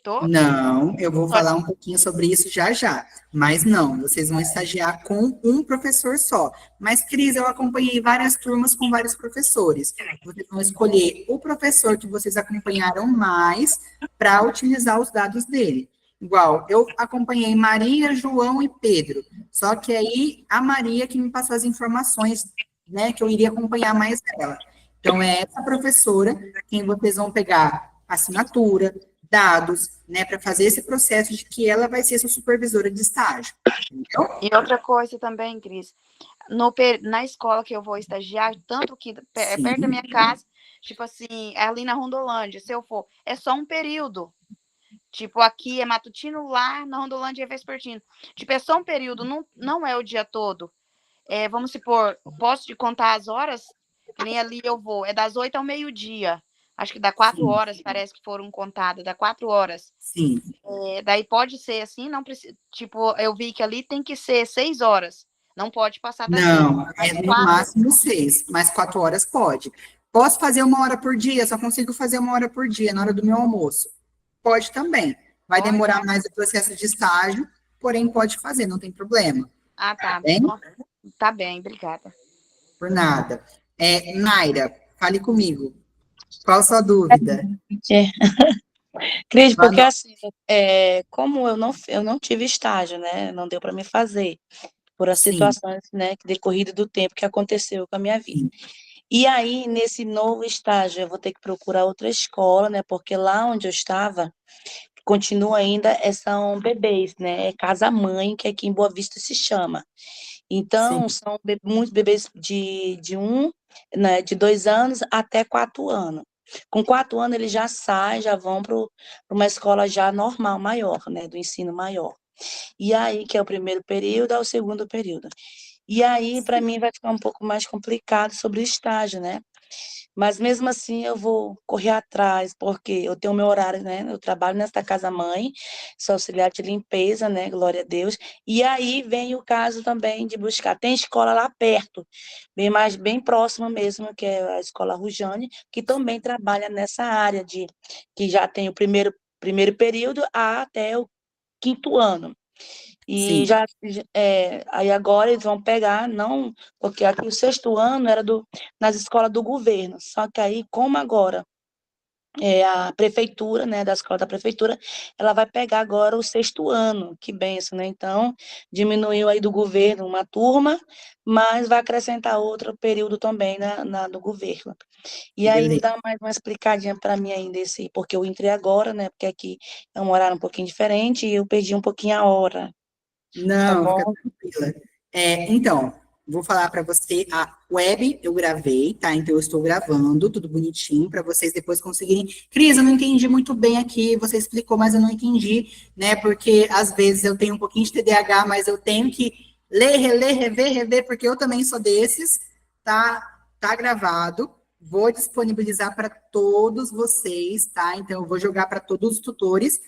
todos?
Não, eu vou
Só
falar um pouquinho sobre isso já já. Mas não, vocês vão estagiar com um professor só. Mas, Cris, eu acompanhei várias turmas com vários professores. Vocês vão escolher o professor que vocês acompanharam mais para utilizar os dados dele. Igual, eu acompanhei Maria, João e Pedro. Só que aí a Maria que me passou as informações, né, que eu iria acompanhar mais dela. Então, é essa professora quem vocês vão pegar assinatura, dados, né, para fazer esse processo de que ela vai ser sua supervisora de estágio. Entendeu?
E outra coisa também, Cris, na escola que eu vou estagiar, tanto que é
Sim.
perto da minha casa, tipo assim, é ali na Rondolândia, se eu for, é só um período. Tipo, aqui é matutino, lá na Rondolândia é vespertino. Tipo, é só um período, não é o dia todo. Vamos supor, posso te contar as horas? Que nem ali eu vou, é das 8 ao meio-dia. Acho que dá 4
Sim.
horas, parece que foram contadas, dá 4 horas.
Sim.
Daí pode ser assim, não precisa. Tipo, eu vi que ali tem que ser 6 horas. Não pode passar das 6.
Não, é no máximo 6, mas 4 horas pode. Posso fazer 1 hora por dia, só consigo fazer 1 hora por dia, na hora do meu almoço. Pode também. Vai demorar mais o processo de estágio, porém pode fazer, não tem problema.
Ah, tá.
Bem?
Tá bem, obrigada.
Por nada. Naira, fale comigo. Qual a sua dúvida?
Cris, porque assim, como eu não tive estágio, né? Não deu para me fazer, por as
Sim.
situações, né, decorrido do tempo que aconteceu com a minha vida. E aí, nesse novo estágio, eu vou ter que procurar outra escola, né? Porque lá onde eu estava, continua ainda, são bebês, né? É casa-mãe, que aqui em Boa Vista se chama. Então,
Sim.
são muitos bebês né, de 2 anos até 4 anos. Com 4 anos, eles já saem, já vão para uma escola já normal, maior, né, do ensino maior. E aí, que é o primeiro período, é o segundo período. E aí, para mim, vai ficar um pouco mais complicado sobre o estágio, né? Mas mesmo assim eu vou correr atrás, porque eu tenho meu horário, né? Eu trabalho nesta casa-mãe, sou auxiliar de limpeza, né? Glória a Deus. E aí vem o caso também de buscar. Tem escola lá perto, bem próxima mesmo, que é a Escola Rujane, que também trabalha nessa área que já tem o primeiro período até o 5º ano. E aí agora eles vão pegar, não, porque aqui o 6º ano era nas escolas do governo, só que aí, como agora a prefeitura, né, da escola da prefeitura, ela vai pegar agora o 6º ano, que benção, né? Então, diminuiu aí do governo uma turma, mas vai acrescentar outro período também do governo. E aí,
Beleza.
dá mais uma explicadinha para mim ainda porque eu entrei agora, né, porque aqui é um horário um pouquinho diferente e eu perdi um pouquinho a hora.
Não,
Tá
fica
bom?
tranquila. Então, vou falar para você, a web eu gravei, tá? Então, eu estou gravando, tudo bonitinho, para vocês depois conseguirem. Cris, eu não entendi muito bem aqui, você explicou, mas eu não entendi, né? Porque, às vezes, eu tenho um pouquinho de TDAH, mas eu tenho que ler, reler, rever, porque eu também sou desses, tá? Tá gravado, vou disponibilizar para todos vocês, tá? Então, eu vou jogar para todos os tutores.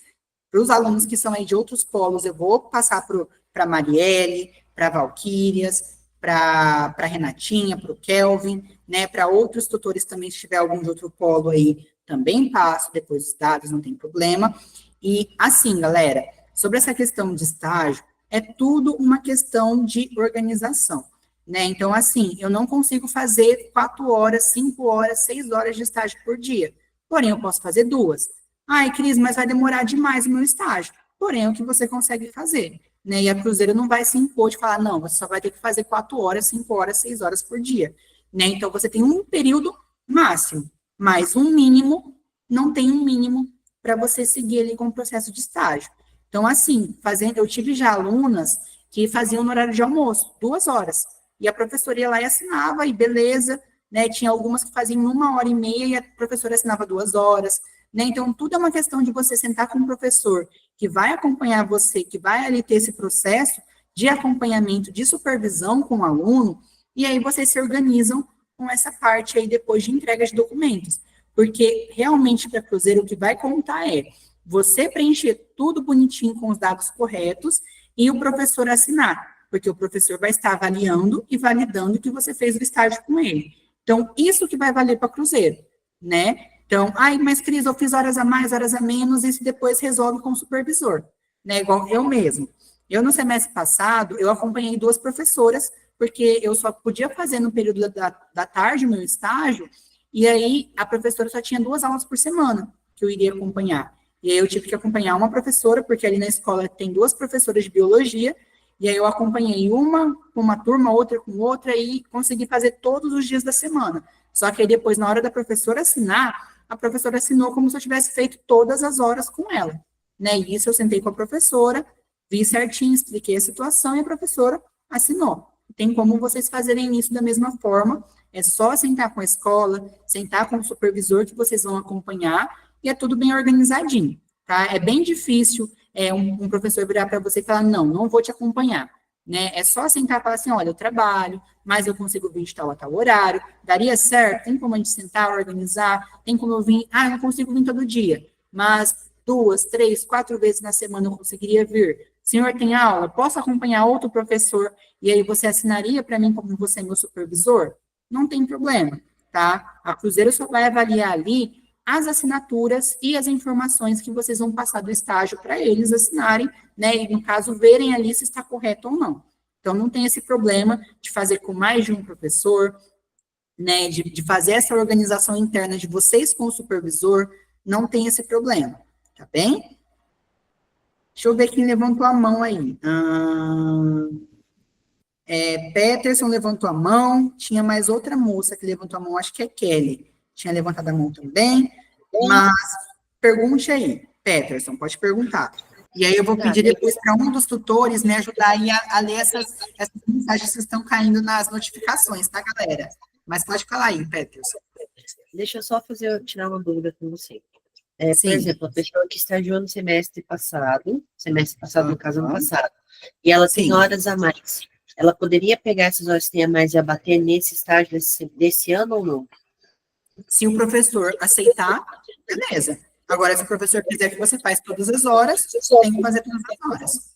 Para os alunos que são aí de outros polos, eu vou passar para a Marielle, para a Valquírias, para a Renatinha, para o Kelvin, né? Para outros tutores também, se tiver algum de outro polo aí, também passo, depois os dados, não tem problema. E assim, galera, sobre essa questão de estágio, é tudo uma questão de organização, né? Então, assim, eu não consigo fazer 4 horas, 5 horas, 6 horas de estágio por dia. Porém, eu posso fazer 2. Ai, Cris, mas vai demorar demais o meu estágio. Porém, é o que você consegue fazer, né? E a Cruzeiro não vai se impor de falar, não, você só vai ter que fazer 4 horas, 5 horas, 6 horas por dia, né? Então, você tem um período máximo, mas um mínimo, não tem um mínimo para você seguir ali com o processo de estágio. Então, assim, eu tive já alunas que faziam no horário de almoço, 2 horas, e a professora ia lá e assinava, e beleza, né? Tinha algumas que faziam 1h30 e a professora assinava 2 horas, né? Então, tudo é uma questão de você sentar com o professor que vai acompanhar você, que vai ali ter esse processo de acompanhamento, de supervisão com o aluno, e aí vocês se organizam com essa parte aí depois de entrega de documentos. Porque realmente para Cruzeiro o que vai contar é você preencher tudo bonitinho com os dados corretos e o professor assinar, porque o professor vai estar avaliando e validando que você fez o estágio com ele. Então, isso que vai valer para Cruzeiro, né? Então, mas Cris, eu fiz horas a mais, horas a menos, isso depois resolve com o supervisor, né? Igual eu mesmo. Eu, no semestre passado, eu acompanhei 2 professoras, porque eu só podia fazer no período da tarde o meu estágio, e aí a professora só tinha 2 aulas por semana que eu iria acompanhar. E aí eu tive que acompanhar uma professora, porque ali na escola tem 2 professoras de biologia, e aí eu acompanhei uma com uma turma, outra com outra, e consegui fazer todos os dias da semana. Só que aí depois, na hora da professora assinar, a professora assinou como se eu tivesse feito todas as horas com ela, né? E isso eu sentei com a professora, vi certinho, expliquei a situação, e a professora assinou. Tem como vocês fazerem isso da mesma forma, é só sentar com a escola, sentar com o supervisor que vocês vão acompanhar, e é tudo bem organizadinho, tá? É bem difícil um professor virar para você e falar, não vou te acompanhar, né? É só sentar e falar assim, olha, eu trabalho, mas eu consigo vir de tal a tal horário, daria certo? Tem como a gente sentar, organizar? Tem como eu vir? Eu não consigo vir todo dia, mas 2, 3, 4 vezes na semana eu conseguiria vir. Senhor, tem aula? Posso acompanhar outro professor? E aí você assinaria para mim como você é meu supervisor? Não tem problema, tá? A Cruzeiro só vai avaliar ali as assinaturas e as informações que vocês vão passar do estágio para eles assinarem, né? E, no caso, verem ali se está correto ou não. Então, não tem esse problema de fazer com mais de um professor, né? De fazer essa organização interna de vocês com o supervisor, não tem esse problema, tá bem? Deixa eu ver quem levantou a mão aí. Peterson levantou a mão, tinha mais outra moça que levantou a mão, acho que é Kelly. Tinha levantado a mão também, mas pergunte aí, Peterson, pode perguntar. E aí eu vou pedir depois para um dos tutores, né, ajudar aí a ler essas mensagens que estão caindo nas notificações, tá, galera? Mas pode falar aí, Peterson.
Deixa eu só tirar uma dúvida com você. Por
Sim.
exemplo, a pessoa que estagiou no semestre passado, no caso, ano passado, e ela tem
Sim.
horas a mais, ela poderia pegar essas horas que tem a mais e abater nesse estágio desse ano ou não?
Se o professor aceitar, beleza. Agora, se o professor quiser que você faz todas as horas, tem que fazer todas as horas.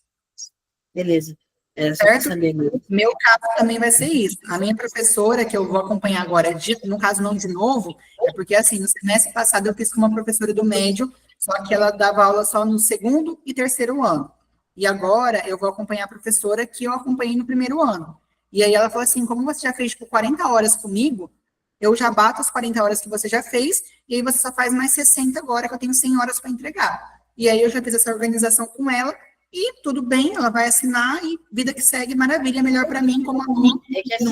Beleza. Só
Certo?
pra saber mesmo.
Meu caso também vai ser isso. A minha professora, que eu vou acompanhar agora, no caso não de novo, é porque, assim, no semestre passado eu fiz com uma professora do médio, só que ela dava aula só no 2º e 3º ano. E agora eu vou acompanhar a professora que eu acompanhei no 1º ano. E aí ela falou assim, como você já fez, 40 horas comigo, eu já bato as 40 horas que você já fez, e aí você só faz mais 60 agora, que eu tenho 100 horas para entregar. E aí eu já fiz essa organização com ela, e tudo bem, ela vai assinar, e vida que segue, maravilha, melhor para mim como aluna.
É que assim,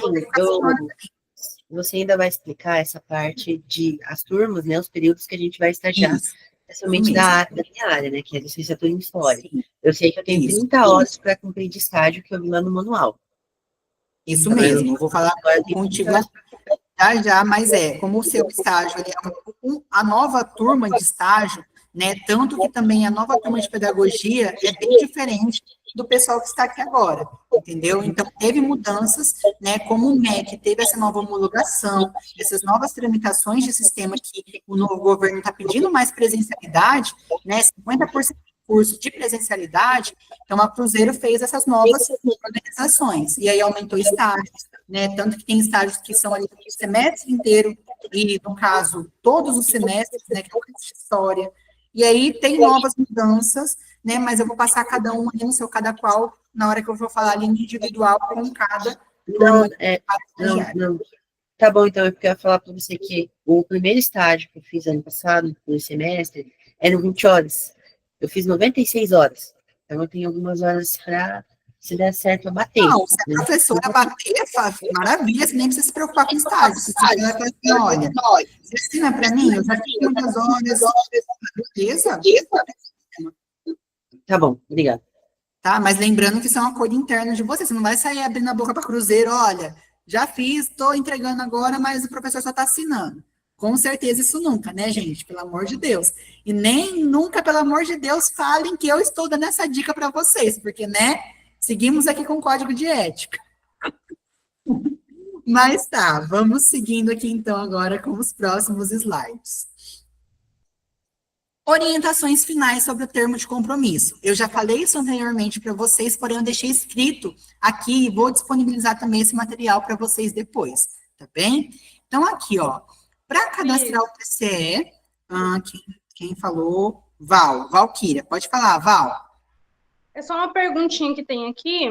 você ainda vai explicar essa parte de as turmas, né, os períodos que a gente vai estagiar. Principalmente da minha área, né, que é licenciatura em História. Eu sei que eu tenho 30 horas para cumprir de estágio que eu vi lá no manual.
Isso mesmo, eu vou falar contigo já, mas como o seu estágio, a nova turma de estágio, né, tanto que também a nova turma de pedagogia é bem diferente do pessoal que está aqui agora, entendeu? Então, teve mudanças, né, como o MEC teve essa nova homologação, essas novas tramitações de sistema que o novo governo está pedindo mais presencialidade, né, 50% de curso de presencialidade, então a Cruzeiro fez essas novas organizações, e aí aumentou estágios, né, tanto que tem estágios que são ali o semestre inteiro e, no caso, todos os semestres, né, que é o curso de história, e aí tem novas mudanças, né, mas eu vou passar cada um ali no seu cada qual, na hora que eu vou falar ali individual com cada
Não,
turma,
não,
estagiário.
não. Tá bom, então, eu quero falar para você que o primeiro estágio que eu fiz ano passado, no semestre, eram 20 horas. Eu fiz 96 horas. Então, eu tenho algumas horas para, se der certo, eu bater.
Não, se a
né?
professora bater, maravilha, você nem precisa se preocupar com estágio. Se você ela fala assim, olha, você ensina para mim, eu já fiz muitas horas, beleza?
Tá bom, obrigado.
Tá? Mas lembrando que isso é um acordo interno de você, você não vai sair abrindo a boca para cruzeiro, olha, já fiz, estou entregando agora, mas o professor só está assinando. Com certeza isso nunca, né, gente? Pelo amor de Deus. E nem nunca, pelo amor de Deus, falem que eu estou dando essa dica para vocês, porque, né, seguimos aqui com o código de ética. Mas tá, vamos seguindo aqui então agora com os próximos slides. Orientações finais sobre o termo de compromisso. Eu já falei isso anteriormente para vocês, porém eu deixei escrito aqui e vou disponibilizar também esse material para vocês depois, tá bem? Então aqui, ó, para cadastrar o TCE, quem falou? Valquíria, pode falar, Val.
É só uma perguntinha que tem aqui,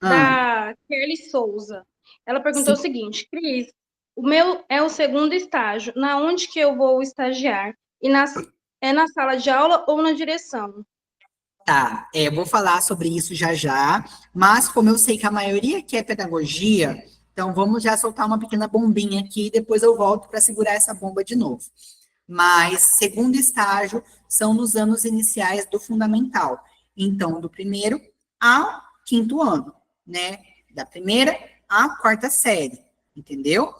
da Kelly Souza. Ela perguntou o seguinte, Cris, o meu é o segundo estágio, na onde que eu vou estagiar? E é na sala de aula ou na direção?
Tá, eu vou falar sobre isso já já, mas como eu sei que a maioria quer pedagogia, então vamos já soltar uma pequena bombinha aqui e depois eu volto para segurar essa bomba de novo. Mas segundo estágio são nos anos iniciais do fundamental. Então, do primeiro ao quinto ano, né? Da primeira à quarta série, entendeu?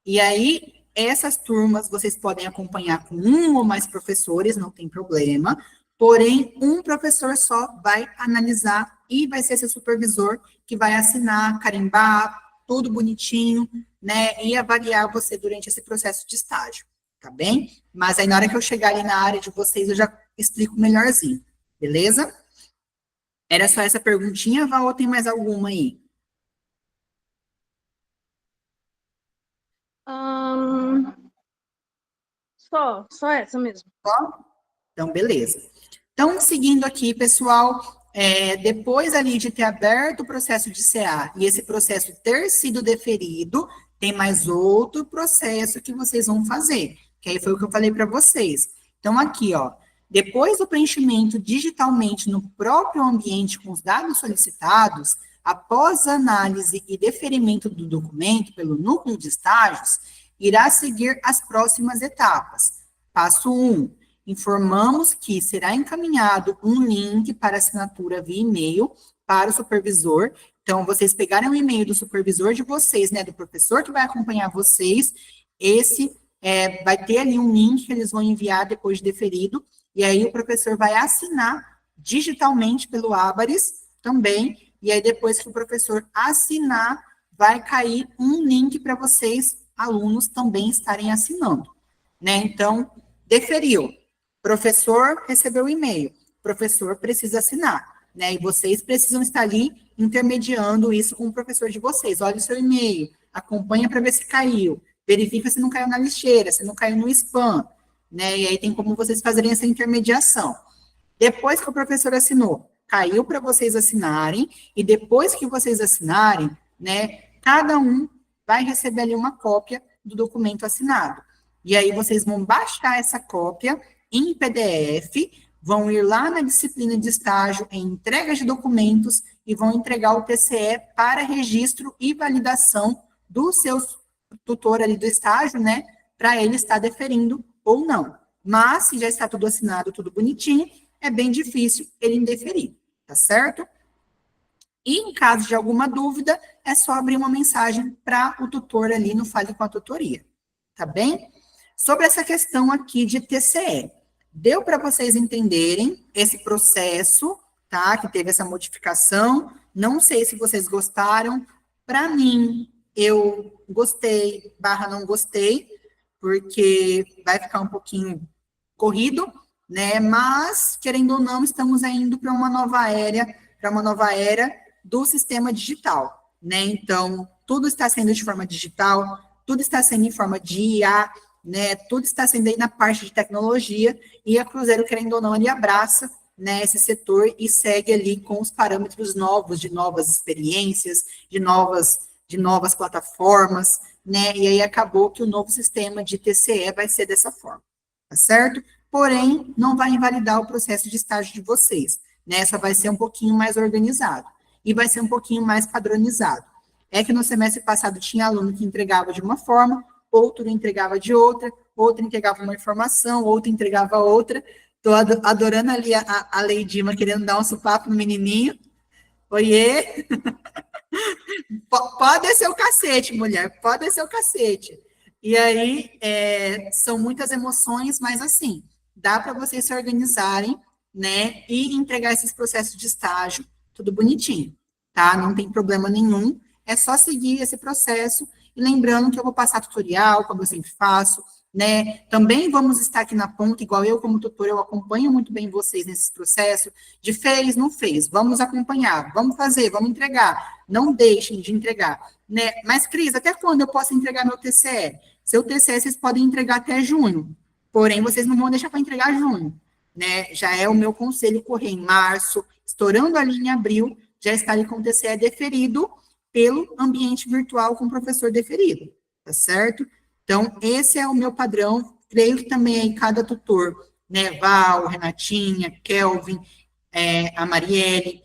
E aí, essas turmas vocês podem acompanhar com um ou mais professores, não tem problema. Porém, um professor só vai analisar e vai ser seu supervisor que vai assinar, carimbar, tudo bonitinho, né? E avaliar você durante esse processo de estágio, tá bem? Mas aí, na hora que eu chegar ali na área de vocês, eu já explico melhorzinho, beleza? Era só essa perguntinha, Val, ou tem mais alguma aí?
Só essa mesmo.
Então, beleza. Então, seguindo aqui, pessoal, depois ali de ter aberto o processo de CA e esse processo ter sido deferido, tem mais outro processo que vocês vão fazer, que aí foi o que eu falei para vocês. Então, aqui, ó, depois do preenchimento digitalmente no próprio ambiente com os dados solicitados, após análise e deferimento do documento pelo núcleo de estágios, irá seguir as próximas etapas. Passo 1. Informamos que será encaminhado um link para assinatura via e-mail para o supervisor. Então, vocês pegarem o e-mail do supervisor de vocês, né, do professor que vai acompanhar vocês, vai ter ali um link que eles vão enviar depois de deferido, e aí o professor vai assinar digitalmente pelo Abaris também, e aí depois que o professor assinar, vai cair um link para vocês, alunos, também estarem assinando, né? Então, deferiu. Professor recebeu o e-mail, professor precisa assinar, né? E vocês precisam estar ali intermediando isso com o professor de vocês. Olha o seu e-mail, acompanha para ver se caiu, verifica se não caiu na lixeira, se não caiu no spam, né? E aí tem como vocês fazerem essa intermediação. Depois que o professor assinou, caiu para vocês assinarem, e depois que vocês assinarem, né, cada um vai receber ali uma cópia do documento assinado. E aí vocês vão baixar essa cópia em PDF, vão ir lá na disciplina de estágio em entrega de documentos e vão entregar o TCE para registro e validação do seu tutor ali do estágio, né, para ele estar deferindo ou não. Mas, se já está tudo assinado, tudo bonitinho, é bem difícil ele indeferir, tá certo? E, em caso de alguma dúvida, é só abrir uma mensagem para o tutor ali no Fale com a Tutoria, tá bem? Sobre essa questão aqui de TCE, deu para vocês entenderem esse processo, tá? Que teve essa modificação. Não sei se vocês gostaram. Para mim, eu gostei, não gostei, porque vai ficar um pouquinho corrido, né? Mas, querendo ou não, estamos indo para uma nova era do sistema digital, né? Então, tudo está sendo de forma digital, tudo está sendo em forma de IA, né, tudo está sendo aí na parte de tecnologia, e a Cruzeiro, querendo ou não, ele abraça, né, esse setor e segue ali com os parâmetros novos, de novas experiências, de novas plataformas, né, e aí acabou que o novo sistema de TCE vai ser dessa forma, tá certo? Porém, não vai invalidar o processo de estágio de vocês, né, só vai ser um pouquinho mais organizado, e vai ser um pouquinho mais padronizado. É que no semestre passado tinha aluno que entregava de uma forma, outro entregava de outra, outro entregava uma informação, outro entregava outra. Estou adorando ali a Leidima querendo dar um supapo no menininho. Oiê! Pode descer o cacete, mulher, pode descer o cacete. E aí, são muitas emoções, mas assim, dá para vocês se organizarem, né, e entregar esses processos de estágio, tudo bonitinho, tá? Não tem problema nenhum, é só seguir esse processo, e lembrando que eu vou passar tutorial, como eu sempre faço, né? Também vamos estar aqui na ponta, igual eu como tutor, eu acompanho muito bem vocês nesse processo, de fez, não fez, vamos acompanhar, vamos fazer, vamos entregar, não deixem de entregar, né? Mas, Cris, até quando eu posso entregar meu TCE? Seu TCE vocês podem entregar até junho, porém vocês não vão deixar para entregar junho, né? Já é o meu conselho correr em março, estourando ali em abril, já estarem com o TCE deferido pelo ambiente virtual com o professor deferido, tá certo? Então, esse é o meu padrão, creio que também aí cada tutor, né, Val, Renatinha, Kelvin, a Marielle,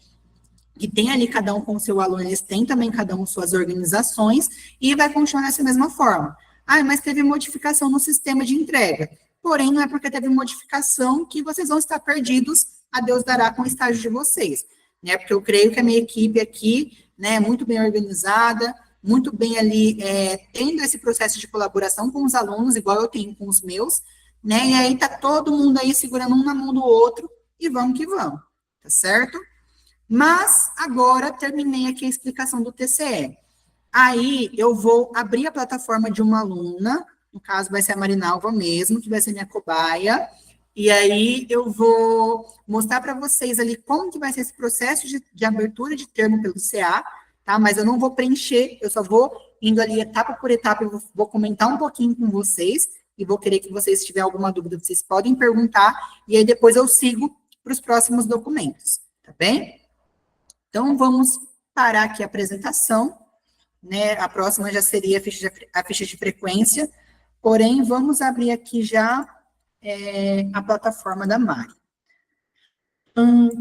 que tem ali cada um com o seu aluno, eles têm também cada um suas organizações, e vai continuar dessa mesma forma. Ah, mas teve modificação no sistema de entrega. Porém, não é porque teve modificação que vocês vão estar perdidos, a Deus dará com o estágio de vocês, né? Porque eu creio que a minha equipe aqui, né, é muito bem organizada, muito bem ali, tendo esse processo de colaboração com os alunos, igual eu tenho com os meus, né? E aí tá todo mundo aí segurando um na mão do outro, e vamos que vamos, tá certo? Mas, agora, terminei aqui a explicação do TCE. Aí, eu vou abrir a plataforma de uma aluna, no caso vai ser a Marinalva mesmo, que vai ser minha cobaia, e aí eu vou mostrar para vocês ali como que vai ser esse processo de abertura de termo pelo CA, tá? Mas eu não vou preencher, eu só vou indo ali etapa por etapa, eu vou comentar um pouquinho com vocês, e vou querer que vocês, se tiverem alguma dúvida, vocês podem perguntar, e aí depois eu sigo para os próximos documentos, tá bem? Então, vamos parar aqui a apresentação, né? A próxima já seria a ficha de frequência, porém, vamos abrir aqui já a plataforma da Mari.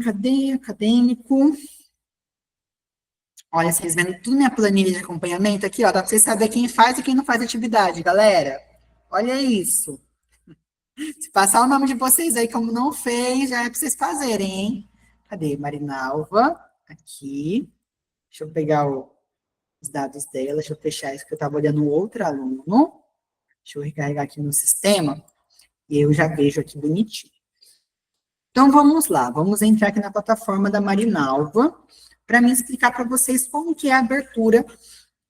Cadê acadêmico? Olha, vocês vendo tudo minha planilha de acompanhamento aqui, ó, dá para vocês saberem quem faz e quem não faz atividade, galera. Olha isso. Se passar o nome de vocês aí como não fez, já é para vocês fazerem, hein? Cadê? Marinalva, aqui. Deixa eu pegar os dados dela, deixa eu fechar isso, que eu estava olhando outro aluno. Deixa eu recarregar aqui no sistema, e eu já vejo aqui bonitinho. Então, vamos lá, vamos entrar aqui na plataforma da Marinalva, para me explicar para vocês como que é a abertura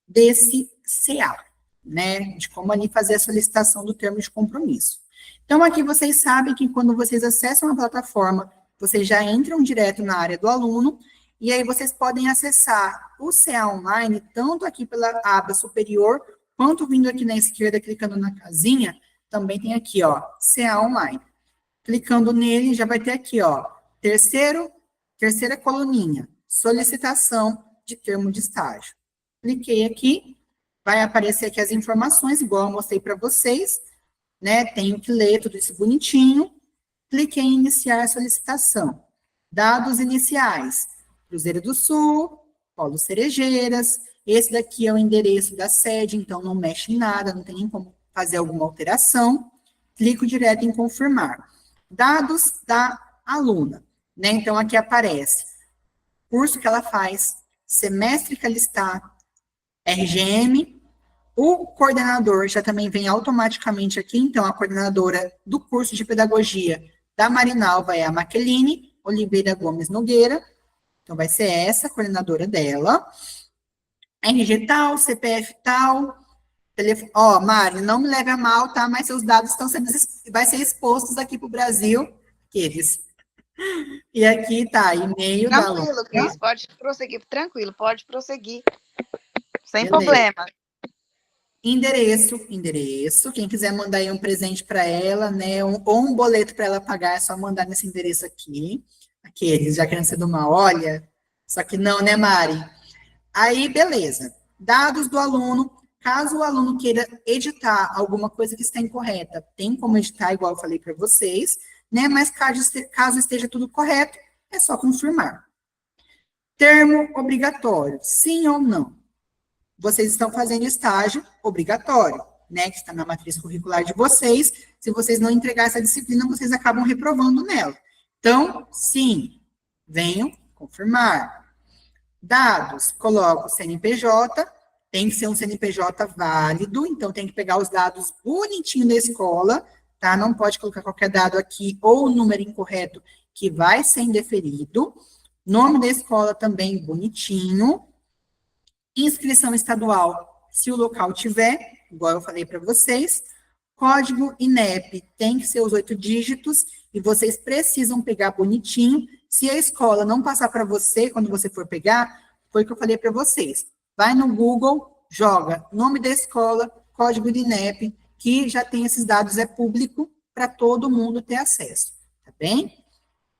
desse CA, né, de como ali fazer a solicitação do termo de compromisso. Então, aqui vocês sabem que quando vocês acessam a plataforma, vocês já entram direto na área do aluno, e aí vocês podem acessar o CA Online, tanto aqui pela aba superior, quanto vindo aqui na esquerda, clicando na casinha, também tem aqui, ó, CA Online. Clicando nele, já vai ter aqui, ó, terceira coluninha, solicitação de termo de estágio. Cliquei aqui, vai aparecer aqui as informações, igual eu mostrei para vocês, né, tenho que ler tudo isso bonitinho. Cliquei em iniciar a solicitação. Dados iniciais, Cruzeiro do Sul, Polo Cerejeiras, esse daqui é o endereço da sede, então não mexe em nada, não tem nem como fazer alguma alteração. Clico direto em confirmar. Dados da aluna, né? Então, aqui aparece curso que ela faz, semestre que ela está, RGM, o coordenador já também vem automaticamente aqui, então, a coordenadora do curso de pedagogia da Marinalva é a Maqueline Oliveira Gomes Nogueira, então vai ser essa a coordenadora dela. RG tal, CPF tal, telefone. Ó, Mari, não me leve a mal, tá? Mas seus dados estão sendo, vai ser expostos aqui para o Brasil, aqueles. E aqui tá, e-mail da aluna.
Tranquilo, Cris, pode prosseguir, tranquilo, pode prosseguir. Sem
Beleza.
problema.
Endereço. Quem quiser mandar aí um presente para ela, né, ou um boleto para ela pagar, é só mandar nesse endereço aqui. Aqueles, já querendo ser do mal, olha. Só que não, né, Mari? Aí, beleza. Dados do aluno. Caso o aluno queira editar alguma coisa que está incorreta, tem como editar, igual eu falei para vocês, né? Mas caso esteja tudo correto, é só confirmar. Termo obrigatório, sim ou não? Vocês estão fazendo estágio obrigatório, né? Que está na matriz curricular de vocês. Se vocês não entregar essa disciplina, vocês acabam reprovando nela. Então, sim, venham confirmar. Dados, coloco o CNPJ, tem que ser um CNPJ válido, então tem que pegar os dados bonitinho da escola, tá? Não pode colocar qualquer dado aqui ou número incorreto que vai ser indeferido. Nome da escola também bonitinho. Inscrição estadual, se o local tiver, igual eu falei para vocês. Código INEP tem que ser os 8 dígitos e vocês precisam pegar bonitinho. Se a escola não passar para você, quando você for pegar, foi o que eu falei para vocês. Vai no Google, joga nome da escola, código de INEP, que já tem esses dados, é público para todo mundo ter acesso, tá bem?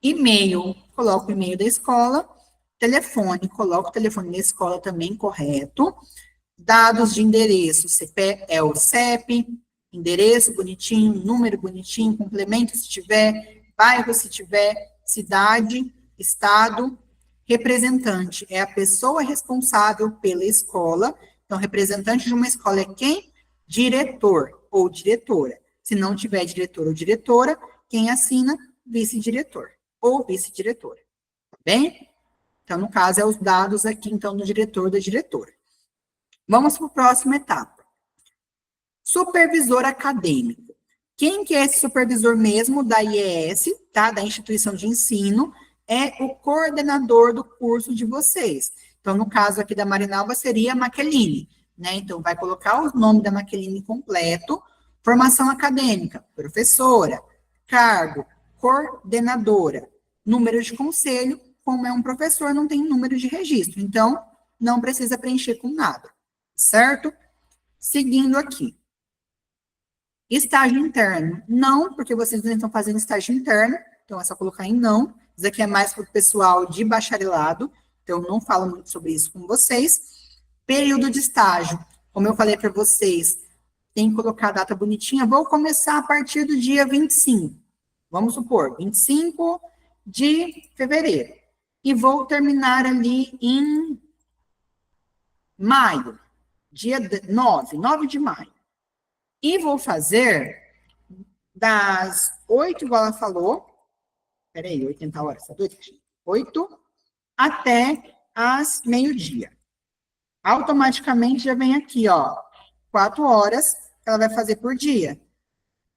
E-mail, coloca o e-mail da escola. Telefone, coloca o telefone da escola também correto. Dados de endereço, é o CEP, endereço bonitinho, número bonitinho, complemento se tiver, bairro se tiver, cidade, estado. Representante é a pessoa responsável pela escola. Então, representante de uma escola é quem? Diretor ou diretora. Se não tiver diretor ou diretora, quem assina? Vice-diretor ou vice-diretora. Tá bem? Então, no caso, é os dados aqui, então, do diretor ou da diretora. Vamos para a próxima etapa. Supervisor acadêmico. Quem que é esse supervisor mesmo da IES, tá? Da instituição de ensino, é o coordenador do curso de vocês. Então, no caso aqui da Marinalva, seria a Maqueline, né? Então, vai colocar o nome da Maqueline completo, formação acadêmica, professora, cargo, coordenadora, número de conselho, como é um professor, não tem número de registro, então, não precisa preencher com nada, certo? Seguindo aqui. Estágio interno, não, porque vocês não estão fazendo estágio interno, então é só colocar em não. Isso aqui é mais para o pessoal de bacharelado, então não falo muito sobre isso com vocês. Período de estágio, como eu falei para vocês, tem que colocar a data bonitinha. Vou começar a partir do dia 25, vamos supor, 25 de fevereiro, e vou terminar ali em maio, dia 9 de maio. E vou fazer das 8, igual ela falou, peraí, 80 horas, tá doido? 8 até as meio-dia. Automaticamente já vem aqui, ó, 4 horas que ela vai fazer por dia.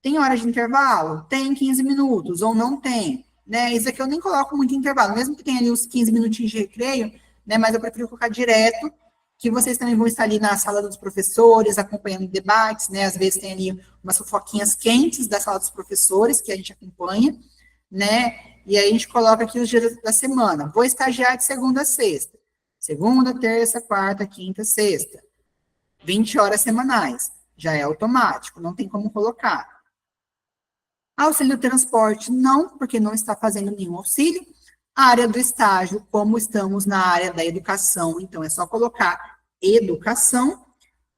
Tem hora de intervalo? Tem 15 minutos, ou não tem, né? Isso aqui eu nem coloco muito intervalo, mesmo que tenha ali os 15 minutinhos de recreio, né? Mas eu prefiro colocar direto, que vocês também vão estar ali na sala dos professores, acompanhando debates, né? Às vezes tem ali umas fofoquinhas quentes da sala dos professores, que a gente acompanha, né? E aí a gente coloca aqui os dias da semana. Vou estagiar de segunda a sexta. Segunda, terça, quarta, quinta, sexta. 20 horas semanais. Já é automático, não tem como colocar. Auxílio transporte, não, porque não está fazendo nenhum auxílio. A área do estágio, como estamos na área da educação, então é só colocar educação.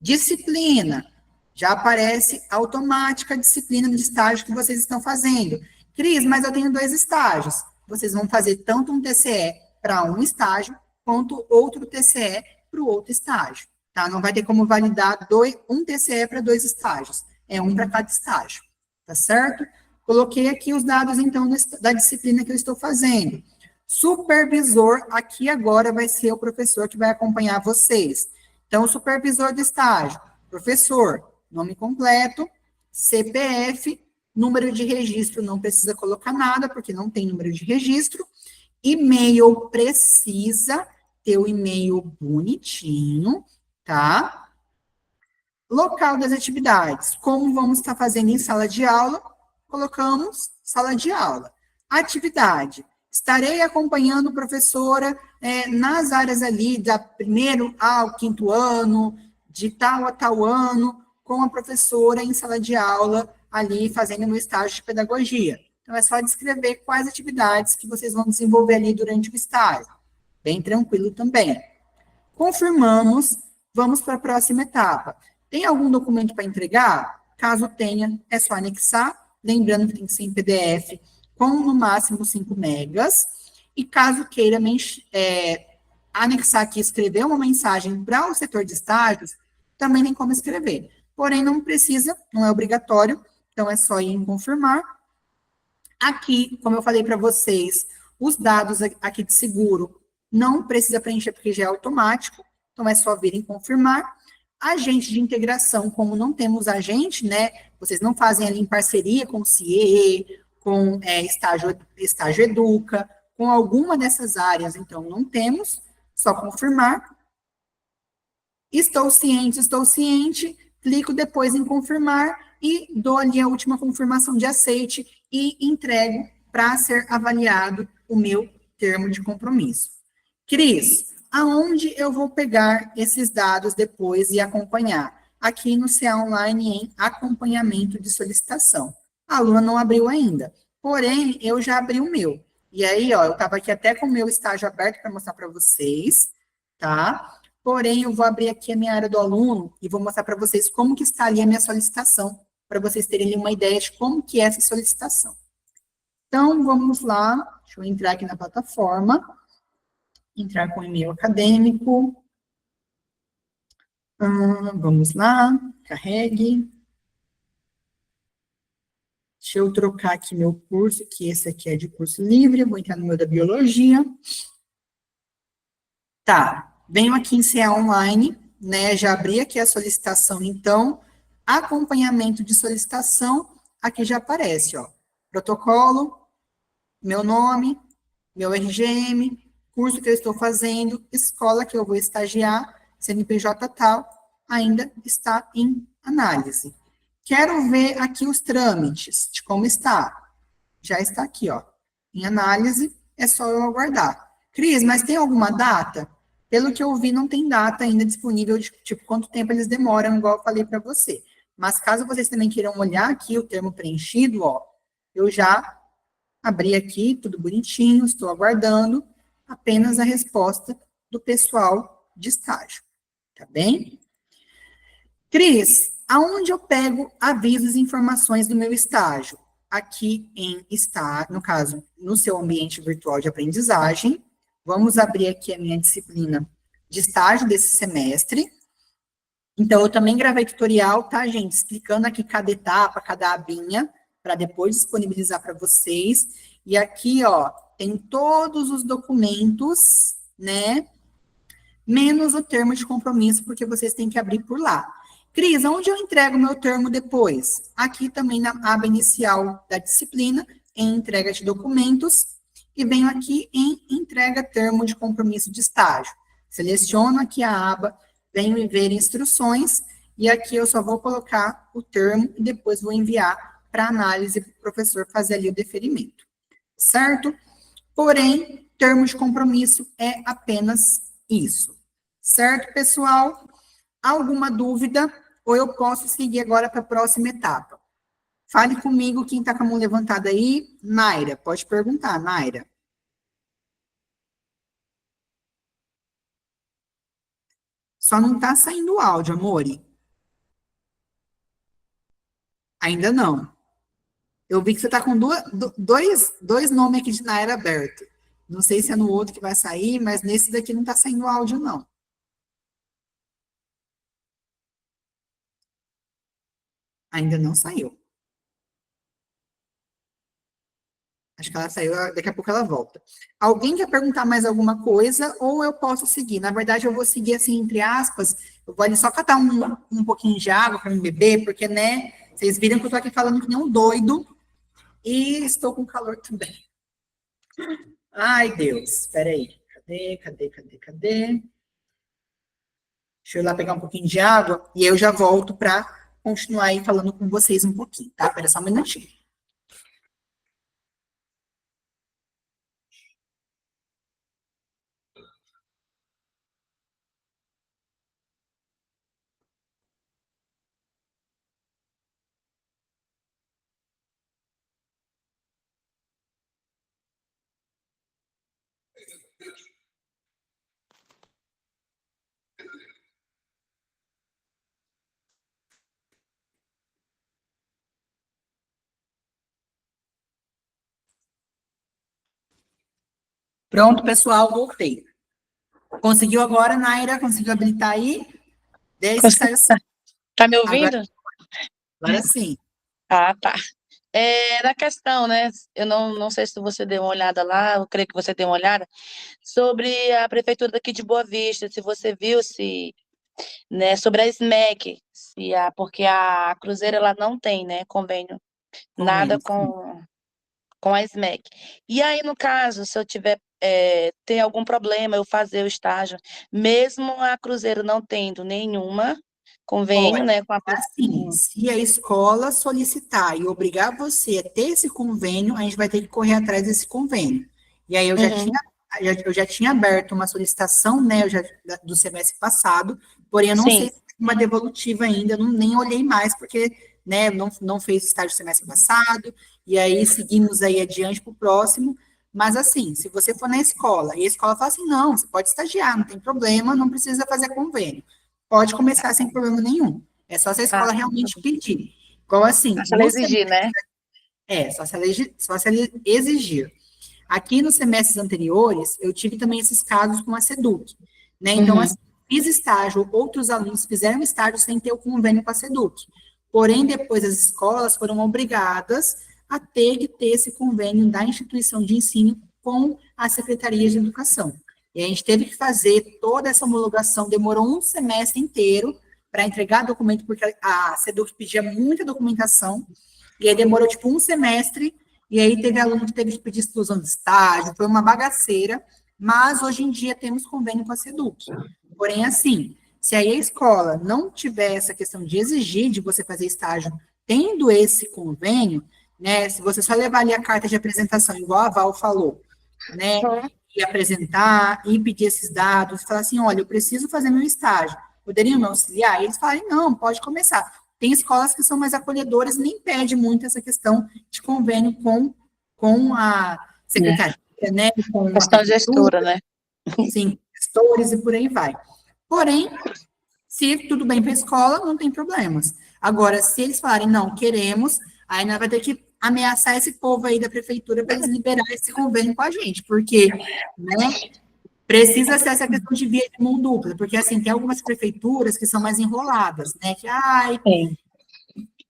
Disciplina, já aparece automática a disciplina de estágio que vocês estão fazendo. Cris, mas eu tenho 2 estágios. Vocês vão fazer tanto um TCE para um estágio, quanto outro TCE para o outro estágio, tá? Não vai ter como validar um TCE para 2 estágios. É um para cada estágio, tá certo? Coloquei aqui os dados, então, da disciplina que eu estou fazendo. Supervisor, aqui agora vai ser o professor que vai acompanhar vocês. Então, o supervisor do estágio, professor, nome completo, CPF, número de registro, não precisa colocar nada, porque não tem número de registro. E-mail, precisa ter o e-mail bonitinho, tá? Local das atividades, como vamos estar fazendo em sala de aula, colocamos sala de aula. Atividade, estarei acompanhando professora nas áreas ali, da 1º ao 5º ano, de tal a tal ano, com a professora em sala de aula, ali fazendo meu estágio de pedagogia. Então, é só descrever quais atividades que vocês vão desenvolver ali durante o estágio. Bem tranquilo também. Confirmamos, vamos para a próxima etapa. Tem algum documento para entregar? Caso tenha, é só anexar, lembrando que tem que ser em PDF, com no máximo 5 megas. E caso queira anexar aqui, escrever uma mensagem para o setor de estágios, também tem como escrever. Porém, não precisa, não é obrigatório, então é só ir em confirmar. Aqui, como eu falei para vocês, os dados aqui de seguro não precisa preencher porque já é automático, então é só vir em confirmar. Agente de integração, como não temos agente, né? Vocês não fazem ali em parceria com o CIE, com estágio Educa, com alguma dessas áreas, então não temos, só confirmar. Estou ciente, clico depois em confirmar e dou ali a última confirmação de aceite e entrego para ser avaliado o meu termo de compromisso. Cris, aonde eu vou pegar esses dados depois e acompanhar? Aqui no CA Online em acompanhamento de solicitação. A aluna não abriu ainda, porém, eu já abri o meu. E aí, ó, eu estava aqui até com o meu estágio aberto para mostrar para vocês, tá? Porém, eu vou abrir aqui a minha área do aluno e vou mostrar para vocês como que está ali a minha solicitação, para vocês terem uma ideia de como que é essa solicitação. Então, vamos lá, deixa eu entrar aqui na plataforma, entrar com e-mail acadêmico. Vamos lá, carregue. Deixa eu trocar aqui meu curso, que esse aqui é de curso livre, eu vou entrar no meu da biologia. Tá, venho aqui em CA Online, né, já abri aqui a solicitação, então, acompanhamento de solicitação, aqui já aparece, ó, protocolo, meu nome, meu RGM, curso que eu estou fazendo, escola que eu vou estagiar, CNPJ tal, ainda está em análise. Quero ver aqui os trâmites, de como está. Já está aqui, ó, em análise, é só eu aguardar. Cris, mas tem alguma data? Pelo que eu vi, não tem data ainda disponível de, tipo, quanto tempo eles demoram, igual eu falei para você. Mas caso vocês também queiram olhar aqui o termo preenchido, ó, eu já abri aqui, tudo bonitinho, estou aguardando apenas a resposta do pessoal de estágio, tá bem? Cris, aonde eu pego avisos e informações do meu estágio? Aqui no caso, no seu ambiente virtual de aprendizagem. Vamos abrir aqui a minha disciplina de estágio desse semestre. Então, eu também gravei tutorial, tá, gente? Explicando aqui cada etapa, cada abinha, para depois disponibilizar para vocês. E aqui, ó, tem todos os documentos, né? Menos o termo de compromisso, porque vocês têm que abrir por lá. Cris, onde eu entrego meu termo depois? Aqui também na aba inicial da disciplina, em entrega de documentos, e venho aqui em entrega termo de compromisso de estágio. Seleciono aqui a aba, venho em ver instruções, e aqui eu só vou colocar o termo e depois vou enviar para análise para o professor fazer ali o deferimento. Certo? Porém, termo de compromisso é apenas isso. Certo, pessoal? Alguma dúvida? Ou eu posso seguir agora para a próxima etapa? Fale comigo, quem está com a mão levantada aí. Naira, pode perguntar, Naira. Só não está saindo o áudio, amore. Ainda não. Eu vi que você está com dois nomes aqui de Naira aberto. Não sei se é no outro que vai sair, mas nesse daqui não está saindo áudio, não. Ainda não saiu. Acho que ela saiu, daqui a pouco ela volta. Alguém quer perguntar mais alguma coisa ou eu posso seguir? Na verdade, eu vou seguir assim, entre aspas, eu vou ali só catar um pouquinho de água para me beber, porque, né, vocês viram que eu tô aqui falando que nem um doido e estou com calor também. Ai, Deus, espera aí. Cadê? Deixa eu ir lá pegar um pouquinho de água e eu já volto para continuar aí falando com vocês um pouquinho, tá? Espera só um minutinho. Pronto, pessoal, voltei. Conseguiu agora, Naira? Conseguiu habilitar aí? Desde que saiu.
Tá me ouvindo?
Agora sim.
Ah, tá. Na questão, né? Eu não sei se você deu uma olhada lá, eu creio que você deu uma olhada, sobre a prefeitura daqui de Boa Vista, se você viu, se, né, sobre a SMEC, porque a Cruzeiro ela não tem, né, convênio, nada
Convênio,
com a SMEC. E aí, no caso, se eu tiver, tem algum problema, eu fazer o estágio, mesmo a Cruzeiro não tendo nenhuma convênio,
olha,
né, com a
assim, se a escola solicitar e obrigar você a ter esse convênio, a gente vai ter que correr atrás desse convênio. E aí
Uhum,
eu já tinha aberto uma solicitação, né, do semestre passado, porém eu não sei
sim.
se tem uma devolutiva ainda, eu nem olhei mais, porque, né, não fez estágio semestre passado, e aí seguimos aí adiante para o próximo. Mas assim, se você for na escola e a escola fala assim, não, você pode estagiar, não tem problema, não precisa fazer convênio. Pode começar sem problema nenhum. É só se a
Ah,
escola realmente pedir. Igual assim,
se ela exigir, né?
só se ela exigir. Aqui nos semestres anteriores, eu tive também esses casos com a SEDUC, né? Então,
Uhum.
assim, fiz estágio, outros alunos fizeram estágio sem ter o convênio com a SEDUC. Porém, depois as escolas foram obrigadas a ter que ter esse convênio da instituição de ensino com a Secretaria de Educação. E a gente teve que fazer toda essa homologação, demorou um semestre inteiro para entregar documento, porque a SEDUC pedia muita documentação, e aí demorou tipo um semestre, e aí teve aluno que teve que pedir exclusão de estágio, foi uma bagaceira, mas hoje em dia temos convênio com a SEDUC. Porém, assim, se aí a escola não tiver essa questão de exigir de você fazer estágio tendo esse convênio, né, se você só levar ali a carta de apresentação, igual a Val falou, né, e apresentar, e pedir esses dados, falar assim, olha, eu preciso fazer meu estágio, poderiam me auxiliar? E eles falam, não, pode começar. Tem escolas que são mais acolhedoras, nem pede muito essa questão de convênio com a secretaria, né, com a
Questão
prefeitura,
gestora, né?
sim, gestores e por aí vai. Porém, se tudo bem para a escola, não tem problemas. Agora, se eles falarem, não, queremos, aí nós vai ter que ameaçar esse povo aí da prefeitura para eles liberar esse convênio com a gente, porque, né, precisa ser essa questão de via de mão dupla, porque, assim, tem algumas prefeituras que são mais enroladas, né, que, ai,
Sim.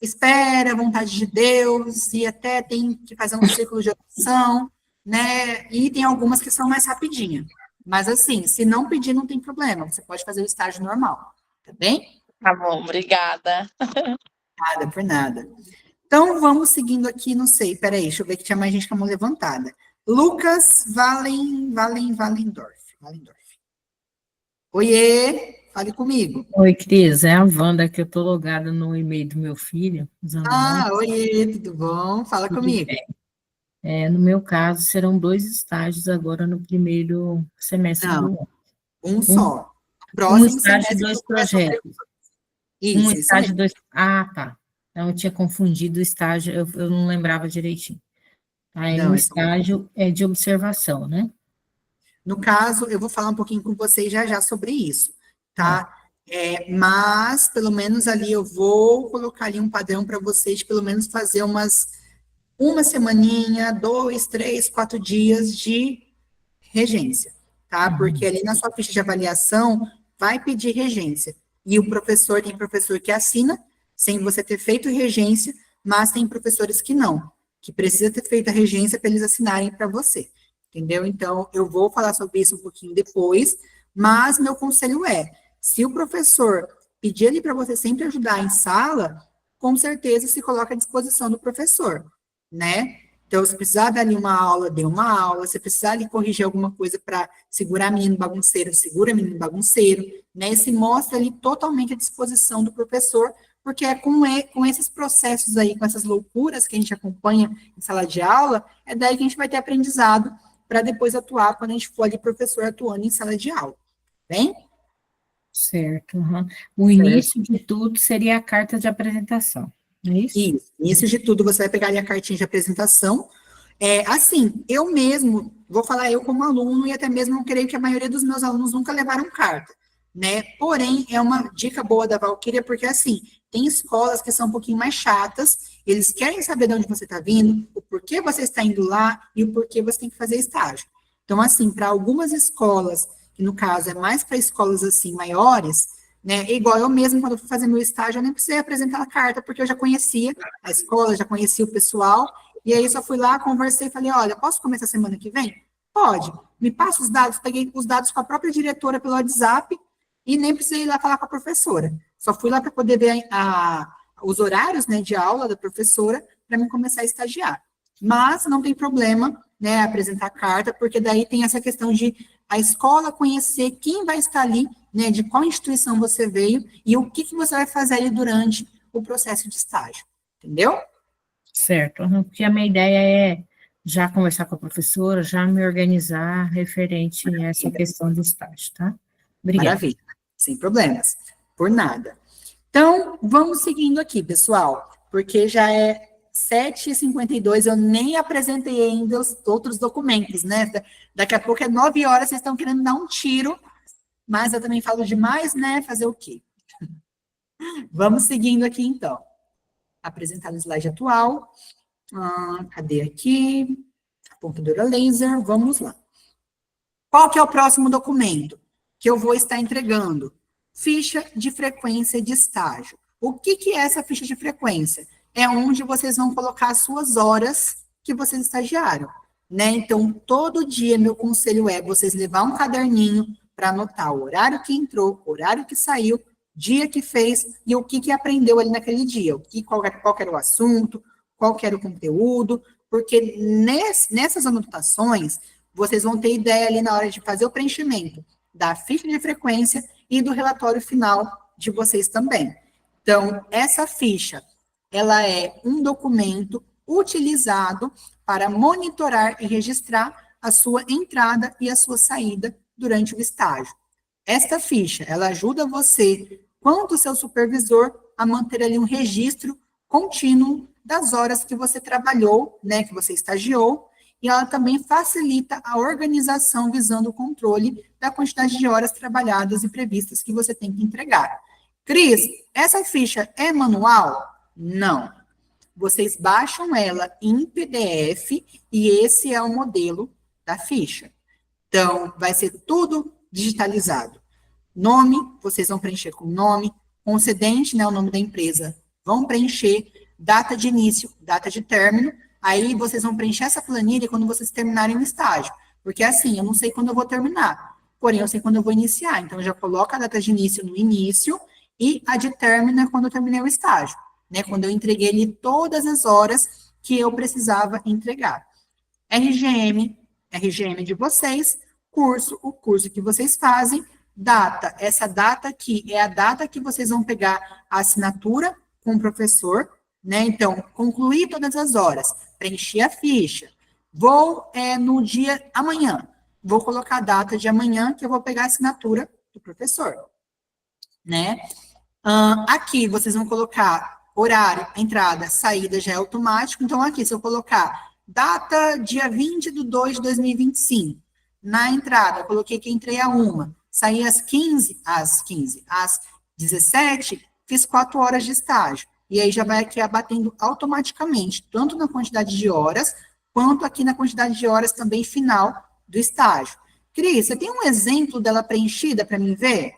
espera, vontade de Deus, e até tem que fazer um ciclo de oração, né, e tem algumas que são mais rapidinho. Mas, assim, se não pedir, não tem problema, você pode fazer o estágio normal, tá bem?
Tá bom, obrigada.
Nada, por nada. Então, vamos seguindo aqui, não sei, peraí, deixa eu ver que tinha mais gente com a mão levantada. Lucas Valendorf. Oiê, fale comigo.
Oi, Cris, é a Wanda que eu tô logada no e-mail do meu filho, usando o nome.
Oiê, tudo bom? Fala
Tudo
comigo.
bem. No meu caso, serão 2 estágios agora no primeiro semestre do
Não,
ano.
um
Um,
só.
um
Próximo
estágio e
semestre
2
que começa a ter
projetos. Um
isso
estágio e
mesmo.
2. Ah, tá. Então, eu tinha confundido o estágio, eu não lembrava direitinho. Aí, no
Não, esse
estágio é de observação, né?
No caso, eu vou falar um pouquinho com vocês já sobre isso,
Ah,
tá? Mas, pelo menos ali, eu vou colocar ali um padrão para vocês, pelo menos fazer uma semaninha, 2, 3, 4 dias de regência, tá? Porque ali na sua ficha de avaliação vai pedir regência. E o professor, tem professor que assina, sem você ter feito regência, mas tem professores que não, que precisa ter feito a regência para eles assinarem para você. Entendeu? Então, eu vou falar sobre isso um pouquinho depois, mas meu conselho é, se o professor pedir ali para você sempre ajudar em sala, com certeza se coloca à disposição do professor, né? Então, se precisar dar ali uma aula, dê uma aula. Se precisar ali corrigir alguma coisa para segurar menino bagunceiro, segura menino bagunceiro, né? E se mostra ali totalmente à disposição do professor, porque é com esses processos aí, com essas loucuras que a gente acompanha em sala de aula, é daí que a gente vai ter aprendizado para depois atuar quando a gente for ali professor atuando em sala de aula. Bem?
certo. O início de tudo seria a carta de apresentação, não é isso?
Isso. Início de tudo, você vai pegar ali a cartinha de apresentação. Assim, eu mesmo, vou falar eu como aluno, e até mesmo eu creio que a maioria dos meus alunos nunca levaram carta, né? Porém, é uma dica boa da Valquíria, porque assim, tem escolas que são um pouquinho mais chatas, eles querem saber de onde você está vindo, o porquê você está indo lá e o porquê você tem que fazer estágio. Então, assim, para algumas escolas, que no caso é mais para escolas assim maiores, né? Igual eu mesmo, quando eu fui fazer meu estágio, eu nem precisei apresentar a carta, porque eu já conhecia a escola, já conhecia o pessoal, e aí só fui lá, conversei e falei, olha, posso começar semana que vem? Pode. Me passa os dados, peguei os dados com a própria diretora pelo WhatsApp, e nem precisei ir lá falar com a professora. Só fui lá para poder ver os horários, né, de aula da professora, para mim começar a estagiar. Mas não tem problema, né, apresentar a carta, porque daí tem essa questão de a escola conhecer quem vai estar ali, né, de qual instituição você veio e o que você vai fazer ali durante o processo de estágio, entendeu?
Certo, porque a minha ideia é já conversar com a professora, já me organizar referente a essa questão do estágio, tá? Obrigada.
Maravilha, sem problemas, por nada. Então, vamos seguindo aqui, pessoal, porque já é 7h52, eu nem apresentei ainda os outros documentos, né? Daqui a pouco é 9 horas, vocês estão querendo dar um tiro, mas eu também falo demais, né? Fazer o quê? Vamos seguindo aqui, então. Apresentar o slide atual. Cadê aqui? Apontadora laser, vamos lá. Qual que é o próximo documento que eu vou estar entregando? Ficha de frequência de estágio. O que é essa ficha de frequência? É onde vocês vão colocar as suas horas que vocês estagiaram, né? Então, todo dia, meu conselho é vocês levar um caderninho para anotar o horário que entrou, o horário que saiu, dia que fez e o que aprendeu ali naquele dia, qual era o assunto, qual era o conteúdo, porque nessas anotações, vocês vão ter ideia ali na hora de fazer o preenchimento da ficha de frequência e do relatório final de vocês também. Então, essa ficha, ela é um documento utilizado para monitorar e registrar a sua entrada e a sua saída durante o estágio. Esta ficha, ela ajuda você, quanto o seu supervisor, a manter ali um registro contínuo das horas que você trabalhou, né, que você estagiou, e ela também facilita a organização visando o controle da quantidade de horas trabalhadas e previstas que você tem que entregar. Cris, essa ficha é manual? Não. Vocês baixam ela em PDF e esse é o modelo da ficha. Então, vai ser tudo digitalizado. Nome, vocês vão preencher com nome, concedente, né, o nome da empresa, vão preencher, data de início, data de término, aí vocês vão preencher essa planilha quando vocês terminarem o estágio, porque assim, eu não sei quando eu vou terminar, porém eu sei quando eu vou iniciar, então eu já coloco a data de início no início e a de término é quando eu terminei o estágio, né, quando eu entreguei ali todas as horas que eu precisava entregar. RGM de vocês, curso, o curso que vocês fazem, data, essa data aqui é a data que vocês vão pegar a assinatura com o professor, né? Então, concluir todas as horas, preencher a ficha. Vou no dia amanhã, vou colocar a data de amanhã que eu vou pegar a assinatura do professor, né? Aqui vocês vão colocar horário, entrada, saída já é automático. Então, aqui, se eu colocar data dia 20/2/2025, na entrada, eu coloquei que entrei a 1, saí às 17, fiz 4 horas de estágio. E aí já vai aqui abatendo automaticamente, tanto na quantidade de horas, quanto aqui na quantidade de horas também final do estágio. Cris, você tem um exemplo dela preenchida para mim ver?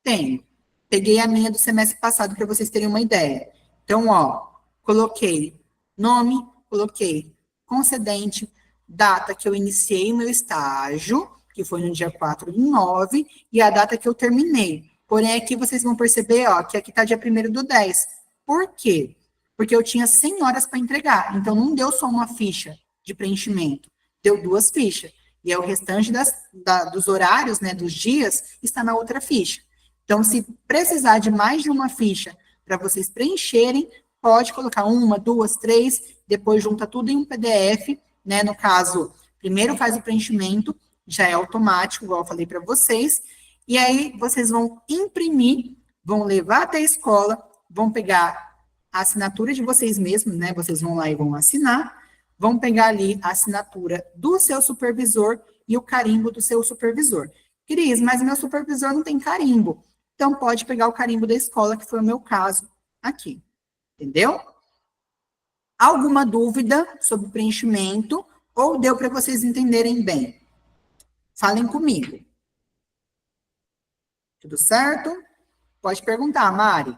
Tenho. Peguei a minha do semestre passado para vocês terem uma ideia. Então, ó, coloquei nome, coloquei concedente, data que eu iniciei o meu estágio, que foi no dia 4/9, e a data que eu terminei. Porém, aqui vocês vão perceber, ó, que aqui está dia 1/10. Por quê? Porque eu tinha 100 horas para entregar, então não deu só uma ficha de preenchimento, deu 2 fichas. E aí o restante dos horários, né, dos dias, está na outra ficha. Então, se precisar de mais de uma ficha para vocês preencherem, pode colocar 1, 2, 3, depois junta tudo em um PDF, né? No caso, primeiro faz o preenchimento, já é automático, igual eu falei para vocês, e aí vocês vão imprimir, vão levar até a escola, vão pegar a assinatura de vocês mesmos, né? Vocês vão lá e vão assinar, vão pegar ali a assinatura do seu supervisor e o carimbo do seu supervisor. Cris, mas meu supervisor não tem carimbo. Então, pode pegar o carimbo da escola, que foi o meu caso aqui. Entendeu? Alguma dúvida sobre o preenchimento? Ou deu para vocês entenderem bem? Falem comigo. Tudo certo? Pode perguntar, Mari.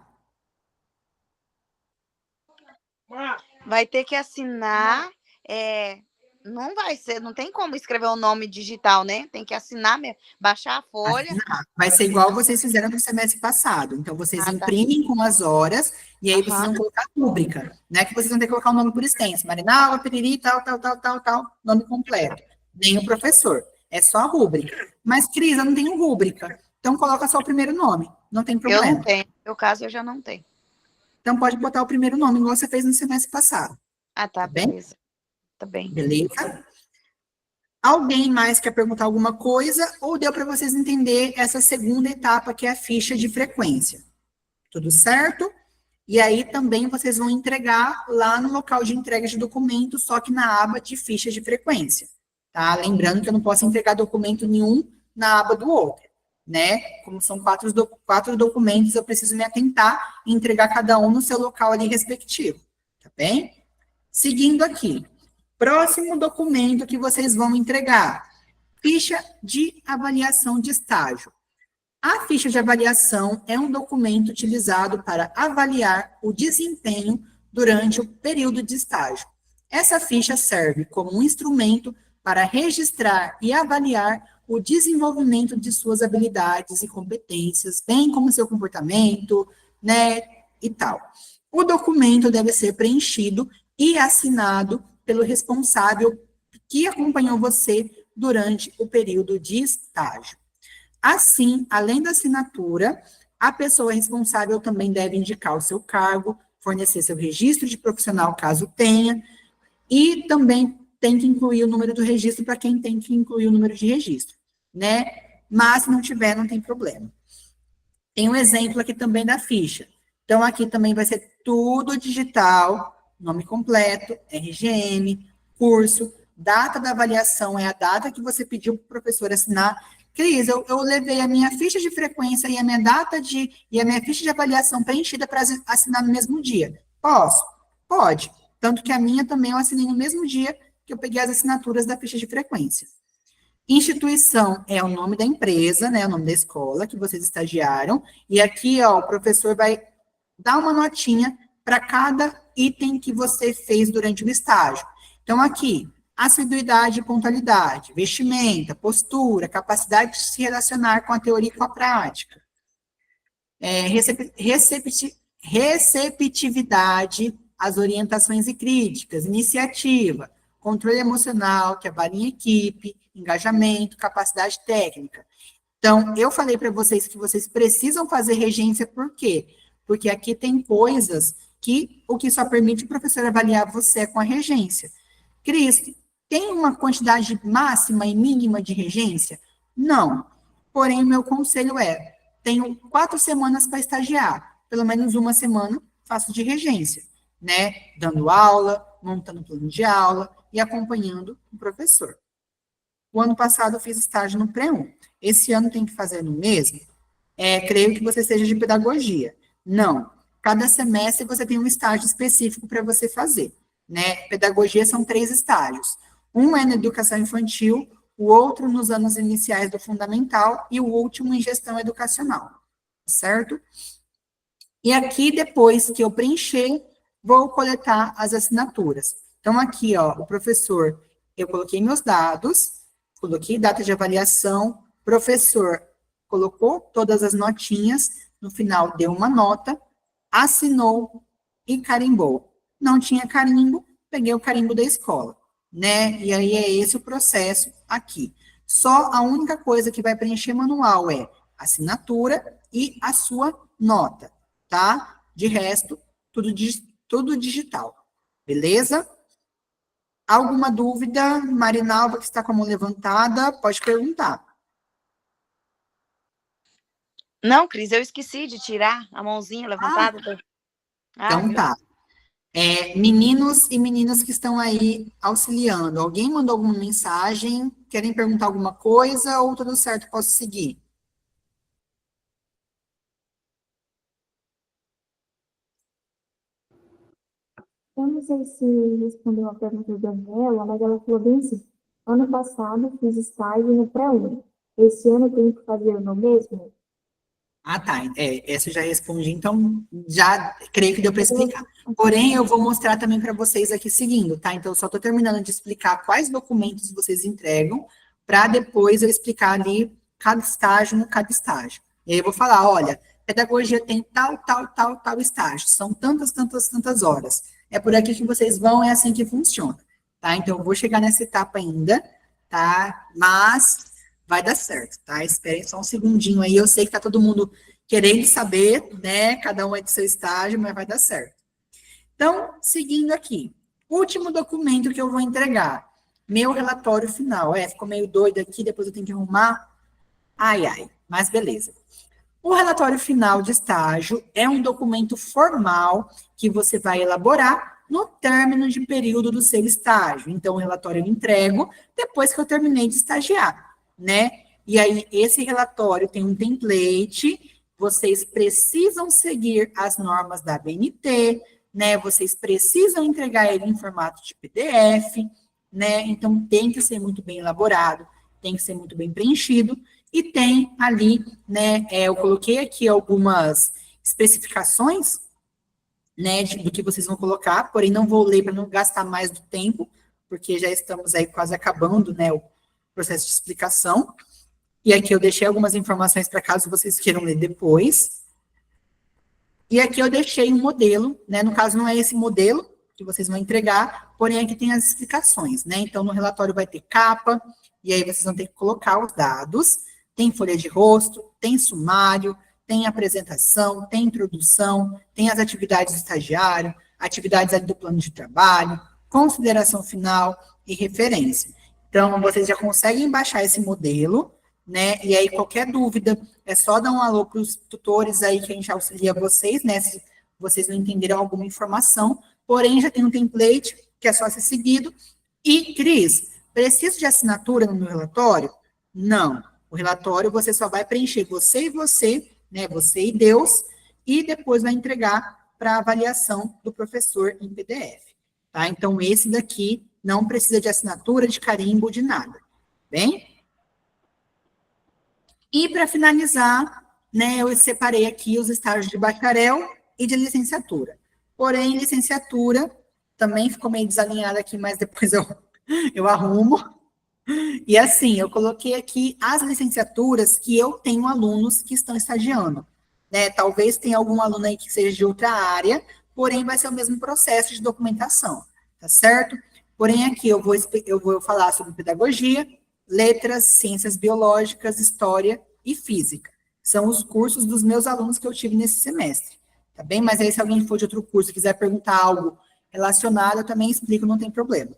Vai ter que assinar, não vai ser, não tem como escrever o nome digital, né? Tem que assinar mesmo, baixar a folha.
Vai ser igual vocês fizeram no semestre passado. Então, vocês
Tá.
imprimem com as horas, e aí vocês
Aham.
vão colocar rúbrica, né? Que vocês vão ter que colocar o nome por extenso. Marinalva, Piriri, tal, tal, tal, tal, tal, nome completo. Nem o professor. É só a rúbrica. Mas, Cris, eu não tenho rúbrica. Então, coloca só o primeiro nome. Não tem
Eu
problema.
não tenho. No meu caso, eu já não tenho.
Então, pode botar o primeiro nome, igual você fez no semestre passado.
Ah, tá,
Tá bem?
beleza. Tá bem.
Beleza? Alguém mais quer perguntar alguma coisa? Ou deu para vocês entender essa segunda etapa, que é a ficha de frequência? Tudo certo? E aí também vocês vão entregar lá no local de entrega de documentos, só que na aba de ficha de frequência. Tá? Lembrando que eu não posso entregar documento nenhum na aba do outro, né? Como são quatro documentos, eu preciso me atentar e entregar cada um no seu local ali respectivo. Tá bem? Seguindo aqui. Próximo documento que vocês vão entregar. Ficha de avaliação de estágio. A ficha de avaliação é um documento utilizado para avaliar o desempenho durante o período de estágio. Essa ficha serve como um instrumento para registrar e avaliar o desenvolvimento de suas habilidades e competências, bem como seu comportamento, né, e tal. O documento deve ser preenchido e assinado pelo responsável que acompanhou você durante o período de estágio. Assim, além da assinatura, a pessoa responsável também deve indicar o seu cargo, fornecer seu registro de profissional, caso tenha, e também tem que incluir o número do registro para quem tem que incluir o número de registro, né? Mas se não tiver, não tem problema. Tem um exemplo aqui também da ficha. Então, aqui também vai ser tudo digital, nome completo, RGM, curso, data da avaliação é a data que você pediu para o professor assinar. Cris, eu levei a minha ficha de frequência e a minha e a minha ficha de avaliação preenchida para assinar no mesmo dia. Posso? Pode. Tanto que a minha também eu assinei no mesmo dia que eu peguei as assinaturas da ficha de frequência. Instituição é o nome da empresa, né, o nome da escola que vocês estagiaram, e aqui, ó, o professor vai dar uma notinha para cada item que você fez durante o estágio. Então, aqui, assiduidade e pontualidade, vestimenta, postura, capacidade de se relacionar com a teoria e com a prática, receptividade às orientações e críticas, iniciativa, controle emocional, trabalho em equipe, engajamento, capacidade técnica. Então, eu falei para vocês que vocês precisam fazer regência, por quê? Porque aqui tem coisas que o que só permite o professor avaliar você com a regência. Cris, tem uma quantidade máxima e mínima de regência? Não. Porém, o meu conselho é, tenho 4 semanas para estagiar, pelo menos uma semana faço de regência, né? Dando aula, montando plano de aula e acompanhando o professor. O ano passado eu fiz estágio no Pré-1. Esse ano tem que fazer no mesmo? Creio que você seja de pedagogia. Não. Cada semestre você tem um estágio específico para você fazer, né? Pedagogia são 3 estágios. Um é na educação infantil, o outro nos anos iniciais do fundamental e o último em gestão educacional, certo? E aqui, depois que eu preencher, vou coletar as assinaturas. Então, aqui, ó, o professor, eu coloquei meus dados, coloquei data de avaliação, professor colocou todas as notinhas, no final deu uma nota, assinou e carimbou. Não tinha carimbo, peguei o carimbo da escola, né? E aí é esse o processo aqui. Só a única coisa que vai preencher manual é assinatura e a sua nota, tá? De resto, tudo digital, beleza? Alguma dúvida? Marinalva, que está com a mão levantada, pode perguntar.
Não, Cris, eu esqueci de tirar a mãozinha levantada.
Então tá. Meninos e meninas que estão aí auxiliando, alguém mandou alguma mensagem? Querem perguntar alguma coisa ou tudo certo, posso seguir?
Eu não sei se respondeu a pergunta da Daniela, mas ela falou bem assim,
Ano passado fiz estágio no pré-1. Esse ano eu tenho que fazer no mesmo?
Ah, tá. Essa eu já respondi, então já creio que deu para explicar. Porém, eu vou mostrar também para vocês aqui seguindo, tá? Então, eu só estou terminando de explicar quais documentos vocês entregam, para depois eu explicar ali cada estágio no cada estágio. E aí eu vou falar, olha, pedagogia tem tal estágio, são tantas horas. É por aqui que vocês vão, é assim que funciona, tá? Então, eu vou chegar nessa etapa ainda, tá? Mas vai dar certo, tá? Esperem só um segundinho aí, eu sei que tá todo mundo querendo saber, né? Cada um é de seu estágio, mas vai dar certo. Então, seguindo aqui, último documento que eu vou entregar, meu relatório final. Ficou meio doido aqui, depois eu tenho que arrumar. Ai, mas beleza. O relatório final de estágio é um documento formal que você vai elaborar no término de período do seu estágio. Então, o relatório eu entrego depois que eu terminei de estagiar, né? E aí, esse relatório tem um template, vocês precisam seguir as normas da ABNT, né? Vocês precisam entregar ele em formato de PDF, né? Então, tem que ser muito bem elaborado, tem que ser muito bem preenchido, e tem ali, né, eu coloquei aqui algumas especificações, né, do que vocês vão colocar, porém não vou ler para não gastar mais do tempo, porque já estamos aí quase acabando, né, o processo de explicação. E aqui eu deixei algumas informações para caso vocês queiram ler depois. E aqui eu deixei um modelo, né, no caso não é esse modelo que vocês vão entregar, porém aqui tem as explicações, né, então no relatório vai ter capa, e aí vocês vão ter que colocar os dados, tem folha de rosto, tem sumário, tem apresentação, tem introdução, tem as atividades do estagiário, atividades ali do plano de trabalho, consideração final e referência. Então, vocês já conseguem baixar esse modelo, né? E aí, qualquer dúvida, é só dar um alô para os tutores aí que a gente auxilia vocês, né? Se vocês não entenderam alguma informação, porém, já tem um template que é só ser seguido. E, Cris, preciso de assinatura no meu relatório? Não. O relatório você só vai preencher você, né, você e Deus, e depois vai entregar para avaliação do professor em PDF, tá? Então, esse daqui não precisa de assinatura, de carimbo, de nada, bem? E para finalizar, né, eu separei aqui os estágios de bacharel e de licenciatura. Porém, licenciatura também ficou meio desalinhada aqui, mas depois eu arrumo. E assim, eu coloquei aqui as licenciaturas que eu tenho alunos que estão estagiando, né? Talvez tenha algum aluno aí que seja de outra área, porém vai ser o mesmo processo de documentação, tá certo? Porém, aqui eu vou falar sobre pedagogia, letras, ciências biológicas, história e física. São os cursos dos meus alunos que eu tive nesse semestre, tá bem? Mas aí, se alguém for de outro curso e quiser perguntar algo relacionado, eu também explico, não tem problema.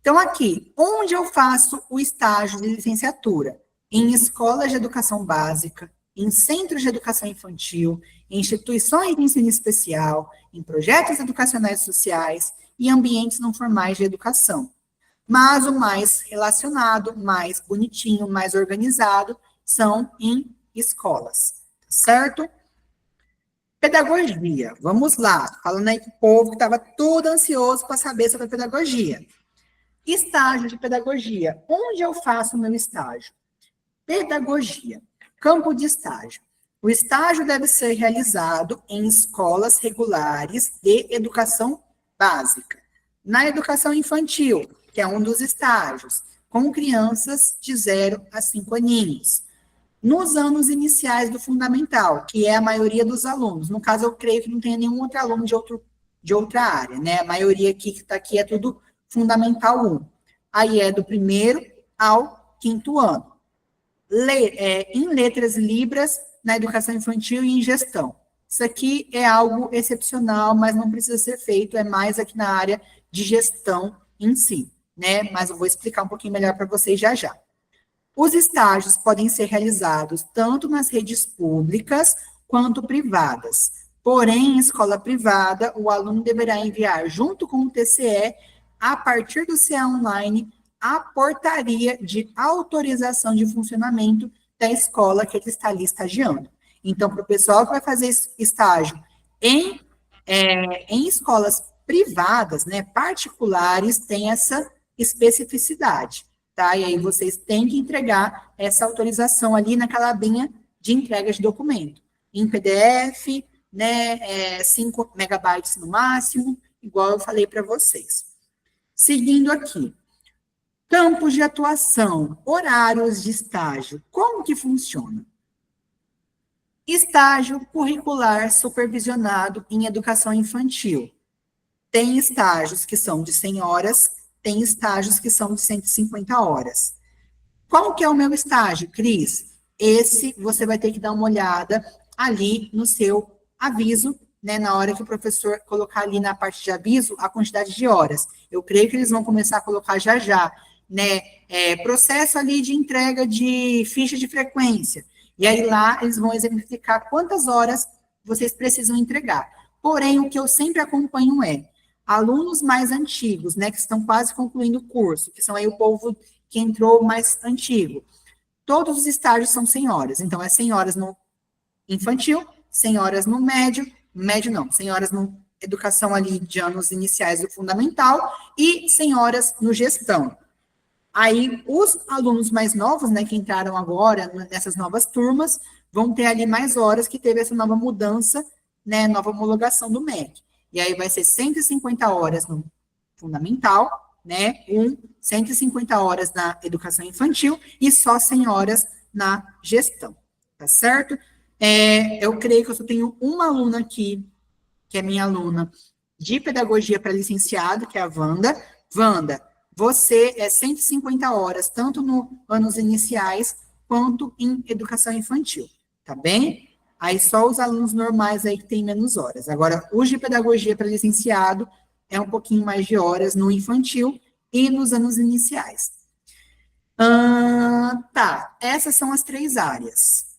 Então, aqui, onde eu faço o estágio de licenciatura? Em escolas de educação básica, em centros de educação infantil, em instituições de ensino especial, em projetos educacionais sociais e ambientes não formais de educação. Mas o mais relacionado, mais bonitinho, mais organizado, são em escolas, certo? Pedagogia, vamos lá. Falando aí com o povo que estava todo ansioso para saber sobre a pedagogia. Estágio de pedagogia. Onde eu faço o meu estágio? Pedagogia. Campo de estágio. O estágio deve ser realizado em escolas regulares de educação básica. Na educação infantil, que é um dos estágios, com crianças de 0 a 5 aninhos. Nos anos iniciais do fundamental, que é a maioria dos alunos. No caso, eu creio que não tenha nenhum outro aluno de outra área, né? A maioria aqui que está aqui é tudo Fundamental 1. Aí é do 1º ao 5º ano. Em letras libras, na educação infantil e em gestão. Isso aqui é algo excepcional, mas não precisa ser feito, é mais aqui na área de gestão em si, né? Mas eu vou explicar um pouquinho melhor para vocês já já. Os estágios podem ser realizados tanto nas redes públicas quanto privadas. Porém, em escola privada, o aluno deverá enviar, junto com o TCE, a partir do CA Online, a portaria de autorização de funcionamento da escola que ele está ali estagiando. Então, para o pessoal que vai fazer estágio em escolas privadas, né, particulares, tem essa especificidade, tá? E aí vocês têm que entregar essa autorização ali naquela abinha de entrega de documento, em PDF, né, 5 megabytes no máximo, igual eu falei para vocês. Seguindo aqui, campos de atuação, horários de estágio, como que funciona? Estágio curricular supervisionado em educação infantil. Tem estágios que são de 100 horas, tem estágios que são de 150 horas. Qual que é o meu estágio, Cris? Esse você vai ter que dar uma olhada ali no seu aviso, né, na hora que o professor colocar ali na parte de aviso a quantidade de horas. Eu creio que eles vão começar a colocar já, né, processo ali de entrega de ficha de frequência. E aí lá eles vão exemplificar quantas horas vocês precisam entregar. Porém, o que eu sempre acompanho é alunos mais antigos, né, que estão quase concluindo o curso, que são aí o povo que entrou mais antigo. Todos os estágios são 100 horas. Então, é 100 horas no infantil, 100 horas no médio não, 100 horas no educação ali de anos iniciais do fundamental e 100 horas no gestão. Aí, os alunos mais novos, né, que entraram agora nessas novas turmas, vão ter ali mais horas que teve essa nova mudança, né, nova homologação do MEC. E aí vai ser 150 horas no fundamental, né, 150 horas na educação infantil e só 100 horas na gestão, tá certo? Eu creio que eu só tenho uma aluna aqui, que é minha aluna de pedagogia para licenciado, que é a Wanda. Wanda, você é 150 horas, tanto nos anos iniciais, quanto em educação infantil, tá bem? Aí só os alunos normais aí que tem menos horas. Agora, os de pedagogia para licenciado é um pouquinho mais de horas no infantil e nos anos iniciais. Tá, essas são as 3 áreas.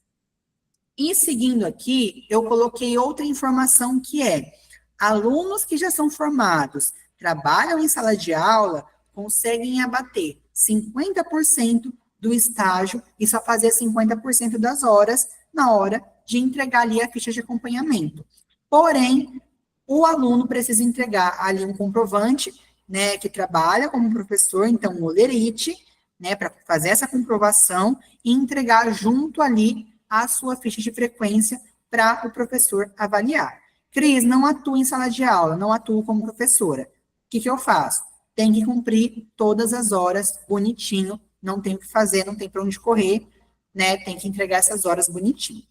E seguindo aqui, eu coloquei outra informação que é, alunos que já são formados, trabalham em sala de aula, conseguem abater 50% do estágio e só fazer 50% das horas na hora de entregar ali a ficha de acompanhamento. Porém, o aluno precisa entregar ali um comprovante, né, que trabalha como professor, então um olerite, né, para fazer essa comprovação e entregar junto ali a sua ficha de frequência para o professor avaliar. Cris, não atuo em sala de aula, não atuo como professora. O que eu faço? Tem que cumprir todas as horas bonitinho, não tem o que fazer, não tem para onde correr, né? Tem que entregar essas horas bonitinho,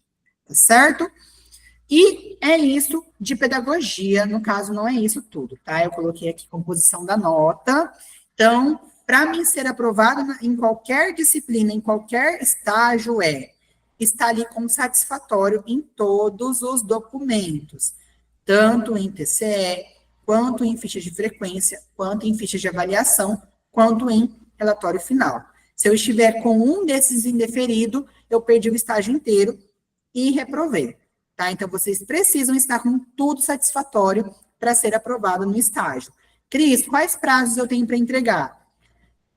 tá certo? E é isso de pedagogia, no caso não é isso tudo, tá? Eu coloquei aqui composição da nota. Então, para mim ser aprovado em qualquer disciplina, em qualquer estágio está ali como satisfatório em todos os documentos, tanto em TCE, quanto em ficha de frequência, quanto em ficha de avaliação, quanto em relatório final. Se eu estiver com um desses indeferido, eu perdi o estágio inteiro e reprovei, tá? Então, vocês precisam estar com tudo satisfatório para ser aprovado no estágio. Cris, quais prazos eu tenho para entregar?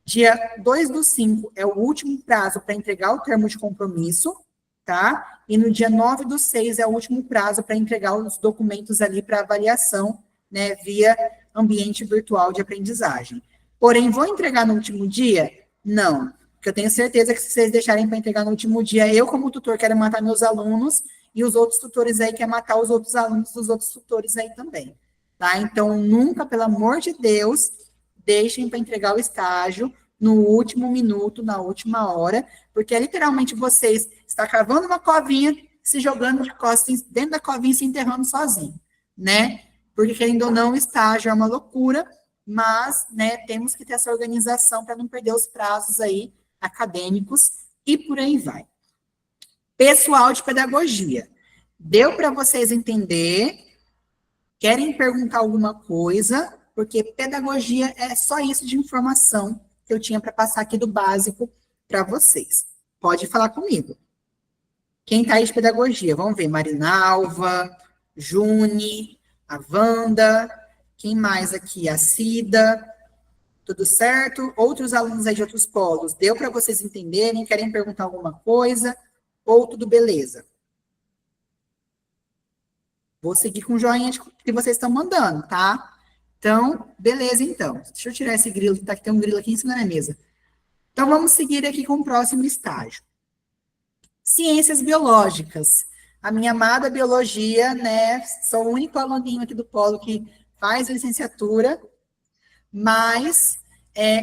Dia 2/5 é o último prazo para entregar o termo de compromisso, tá? E no dia 9/6 é o último prazo para entregar os documentos ali para avaliação, né, via ambiente virtual de aprendizagem. Porém, vou entregar no último dia? Não, porque eu tenho certeza que se vocês deixarem para entregar no último dia, eu como tutor quero matar meus alunos e os outros tutores aí querem matar os outros alunos dos outros tutores aí também, tá? Então, nunca, pelo amor de Deus, deixem para entregar o estágio no último minuto, na última hora, porque é literalmente vocês estão cavando uma covinha, se jogando de costas dentro da covinha e se enterrando sozinho, né? Porque, querendo ou não, o estágio é uma loucura, mas, né, temos que ter essa organização para não perder os prazos aí acadêmicos e por aí vai. Pessoal de pedagogia, deu para vocês entender? Querem perguntar alguma coisa? Porque pedagogia é só isso de informação que eu tinha para passar aqui do básico para vocês. Pode falar comigo. Quem está aí de pedagogia? Vamos ver, Marinalva, Juni, a Wanda, quem mais aqui? A Cida, tudo certo? Outros alunos aí de outros polos, deu para vocês entenderem? Querem perguntar alguma coisa? Ou tudo beleza? Vou seguir com o joinha que vocês estão mandando, tá? Então, beleza, então. Deixa eu tirar esse grilo, tá? Que tem um grilo aqui em cima da minha mesa. Então, vamos seguir aqui com o próximo estágio. Ciências biológicas. A minha amada biologia, né? Sou o único aluninho aqui do Polo que faz a licenciatura, mas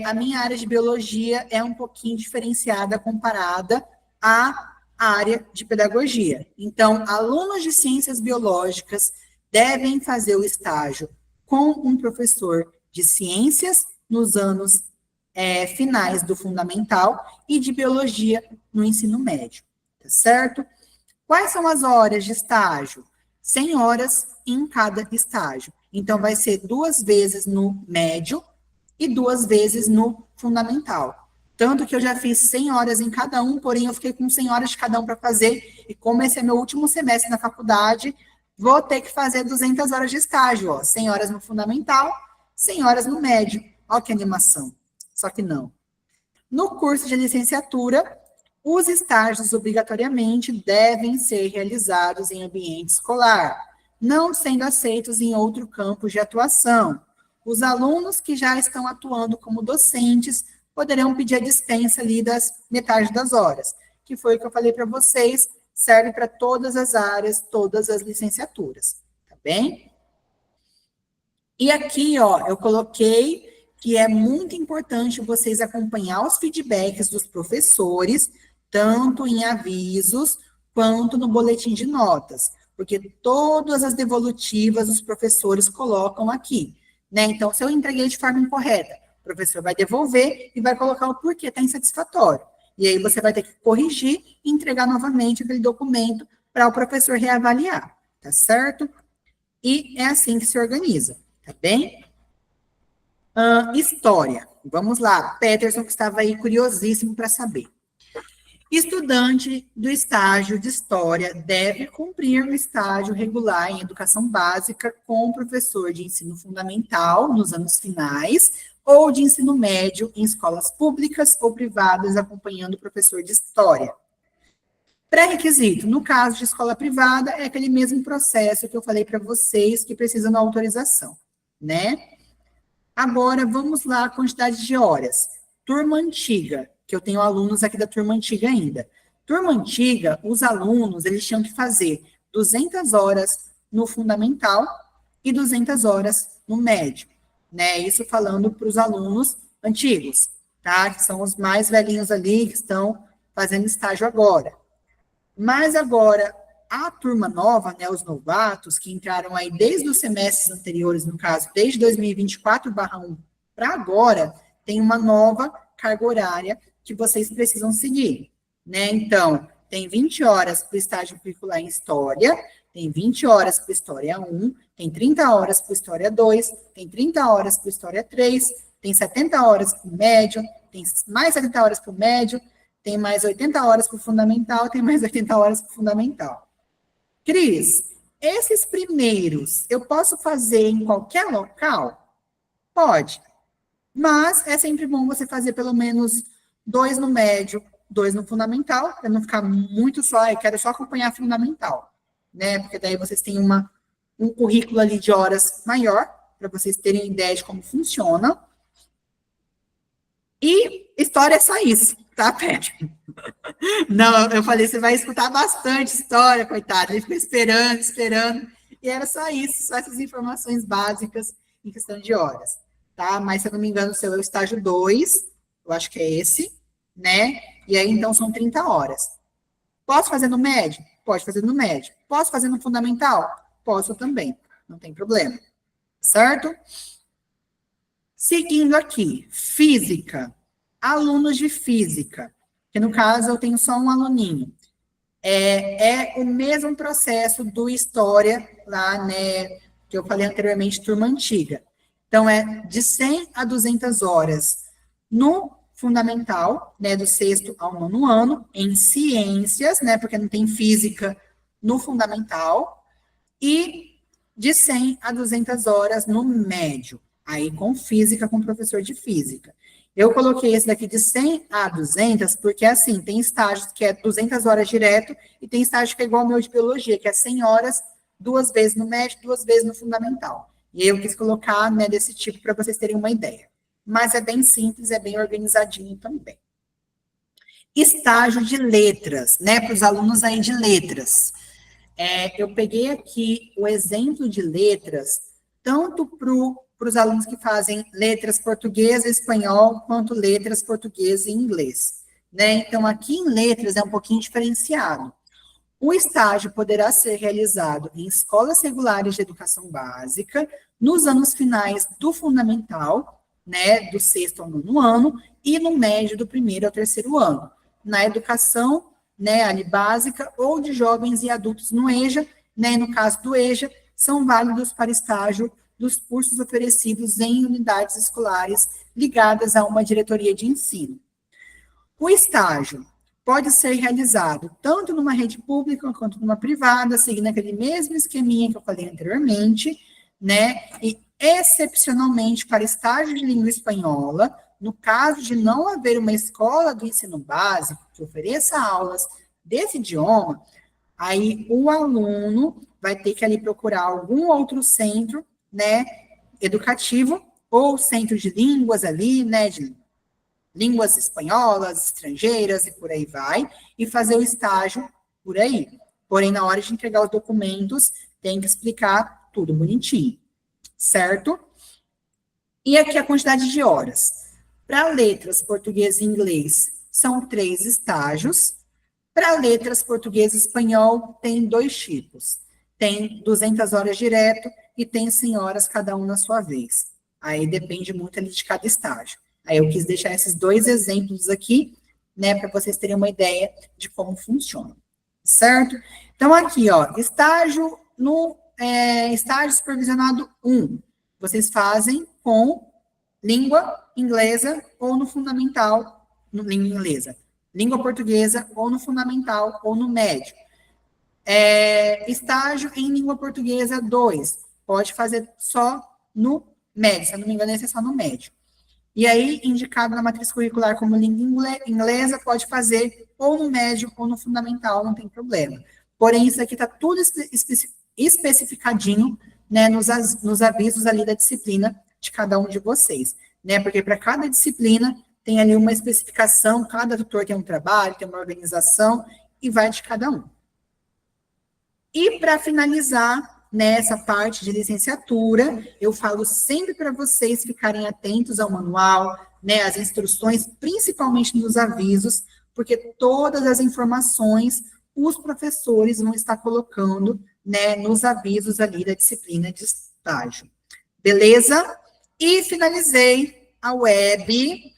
a minha área de biologia é um pouquinho diferenciada comparada à área de pedagogia. Então, alunos de ciências biológicas devem fazer o estágio com um professor de ciências nos anos finais do fundamental e de biologia no ensino médio, tá certo? Quais são as horas de estágio? 100 horas em cada estágio. Então, vai ser 2 vezes no médio e 2 vezes no fundamental. Tanto que eu já fiz 100 horas em cada um, porém eu fiquei com 100 horas de cada um para fazer, e como esse é meu último semestre na faculdade, vou ter que fazer 200 horas de estágio, ó, 100 horas no fundamental, 100 horas no médio. Ó que animação. Só que não. No curso de licenciatura, os estágios obrigatoriamente devem ser realizados em ambiente escolar, não sendo aceitos em outro campo de atuação. Os alunos que já estão atuando como docentes poderão pedir a dispensa ali das metade das horas, que foi o que eu falei para vocês, serve para todas as áreas, todas as licenciaturas, tá bem? E aqui, ó, eu coloquei que é muito importante vocês acompanhar os feedbacks dos professores, tanto em avisos quanto no boletim de notas, porque todas as devolutivas os professores colocam aqui, né? Então, se eu entreguei de forma incorreta, o professor vai devolver e vai colocar o porquê está insatisfatório. E aí você vai ter que corrigir e entregar novamente aquele documento para o professor reavaliar, tá certo? E é assim que se organiza, tá bem? História. Vamos lá, Peterson, que estava aí curiosíssimo para saber. Estudante do estágio de História deve cumprir um estágio regular em Educação Básica com o professor de ensino fundamental nos anos finais ou de ensino médio em escolas públicas ou privadas acompanhando o professor de História. Pré-requisito, no caso de escola privada, é aquele mesmo processo que eu falei para vocês que precisam da autorização, né? Agora, vamos lá, a quantidade de horas. Turma antiga, que eu tenho alunos aqui da turma antiga ainda. Turma antiga, os alunos, eles tinham que fazer 200 horas no fundamental e 200 horas no médio, né? Isso falando para os alunos antigos, tá? Que são os mais velhinhos ali, que estão fazendo estágio agora. Mas agora, a turma nova, né, os novatos, que entraram aí desde os semestres anteriores, no caso, desde 2024/1 para agora, tem uma nova carga horária que vocês precisam seguir, né? Então, tem 20 horas para o estágio curricular em História, tem 20 horas para História 1, tem 30 horas para História 2, tem 30 horas para História 3, tem 70 horas para o médio, tem mais 70 horas para o médio, tem mais 80 horas para o fundamental, tem mais 80 horas para o fundamental. Cris, esses primeiros, eu posso fazer em qualquer local? Pode. Mas é sempre bom você fazer pelo menos 2 no médio, 2 no fundamental, para não ficar muito só, eu quero só acompanhar fundamental, né? Porque daí vocês têm um currículo ali de horas maior, para vocês terem ideia de como funciona. E história é só isso, tá, Pedro? Não, eu falei, você vai escutar bastante história, coitado. Ele ficou esperando, e era só isso, só essas informações básicas em questão de horas, tá? Mas, se eu não me engano, o seu é o estágio 2, eu acho que é esse, né? E aí, então, são 30 horas. Posso fazer no médio? Pode fazer no médio. Posso fazer no fundamental? Posso também, não tem problema, certo? Seguindo aqui, física. Alunos de física, que no caso eu tenho só um aluninho. É o mesmo processo do História, lá, né, que eu falei anteriormente, turma antiga. Então, é de 100 a 200 horas no fundamental, né, do 6º ao 9º ano, em ciências, né, porque não tem física no fundamental, e de 100 a 200 horas no médio, aí com física, com professor de física. Eu coloquei esse daqui de 100 a 200, porque, assim, tem estágios que é 200 horas direto, e tem estágio que é igual ao meu de biologia, que é 100 horas, 2 vezes no médio, 2 vezes no fundamental. E eu quis colocar, né, desse tipo para vocês terem uma ideia. Mas é bem simples, é bem organizadinho também. Estágio de letras, né, para os alunos aí de letras. Eu peguei aqui o exemplo de letras, tanto para os alunos que fazem letras português e espanhol, quanto letras português e inglês, né? Então, aqui em letras é um pouquinho diferenciado. O estágio poderá ser realizado em escolas regulares de educação básica, nos anos finais do fundamental, né, do 6º ao 9º ano, e no médio do 1º ao 3º ano, na educação, né, ali básica, ou de jovens e adultos no EJA, né, no caso do EJA, são válidos para estágio dos cursos oferecidos em unidades escolares ligadas a uma diretoria de ensino. O estágio pode ser realizado tanto numa rede pública quanto numa privada, seguindo aquele mesmo esqueminha que eu falei anteriormente, né, e excepcionalmente para estágio de língua espanhola, no caso de não haver uma escola do ensino básico que ofereça aulas desse idioma, aí o aluno vai ter que ali procurar algum outro centro, né, educativo, ou centro de línguas ali, né, de línguas espanholas, estrangeiras e por aí vai, e fazer o estágio por aí. Porém, na hora de entregar os documentos, tem que explicar tudo bonitinho, certo? E aqui a quantidade de horas. Para letras português e inglês, são 3 estágios. Para letras português e espanhol, tem 2 tipos. Tem 200 horas direto e tem 100 horas cada um na sua vez. Aí depende muito ali de cada estágio. Aí eu quis deixar esses 2 exemplos aqui, né, para vocês terem uma ideia de como funciona, certo? Então, aqui, ó, estágio supervisionado 1, vocês fazem com língua inglesa ou no fundamental, língua inglesa, língua portuguesa ou no fundamental ou no médio. Estágio em língua portuguesa 2, pode fazer só no médio, se eu não me engano, esse é só no médio. E aí, indicado na matriz curricular como língua inglesa, pode fazer ou no médio ou no fundamental, não tem problema. Porém, isso aqui está tudo especificadinho, né, nos avisos ali da disciplina de cada um de vocês, né, porque para cada disciplina tem ali uma especificação, cada tutor tem um trabalho, tem uma organização, e vai de cada um. E para finalizar, nessa parte de licenciatura, eu falo sempre para vocês ficarem atentos ao manual, né, às instruções, principalmente nos avisos, porque todas as informações os professores vão estar colocando, né, nos avisos ali da disciplina de estágio. Beleza? E finalizei a web,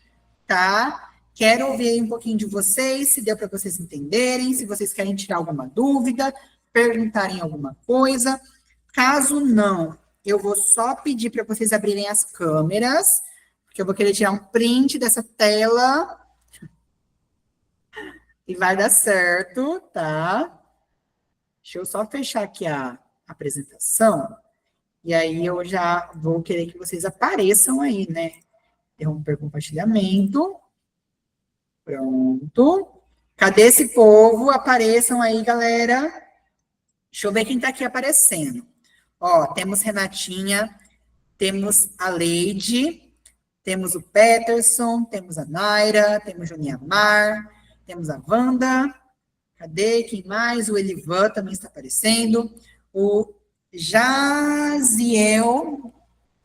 tá? Quero ouvir um pouquinho de vocês, se deu para vocês entenderem, se vocês querem tirar alguma dúvida, perguntarem alguma coisa. Caso não, eu vou só pedir para vocês abrirem as câmeras, porque eu vou querer tirar um print dessa tela. E vai dar certo, tá? Deixa eu só fechar aqui a apresentação. E aí eu já vou querer que vocês apareçam aí, né? Interromper compartilhamento. Pronto. Cadê esse povo? Apareçam aí, galera. Deixa eu ver quem tá aqui aparecendo. Ó, temos Renatinha, temos a Leide, temos o Peterson, temos a Naira, temos Joninha Mar, temos a Wanda, cadê? Quem mais? O Elivan também está aparecendo. O Jaziel,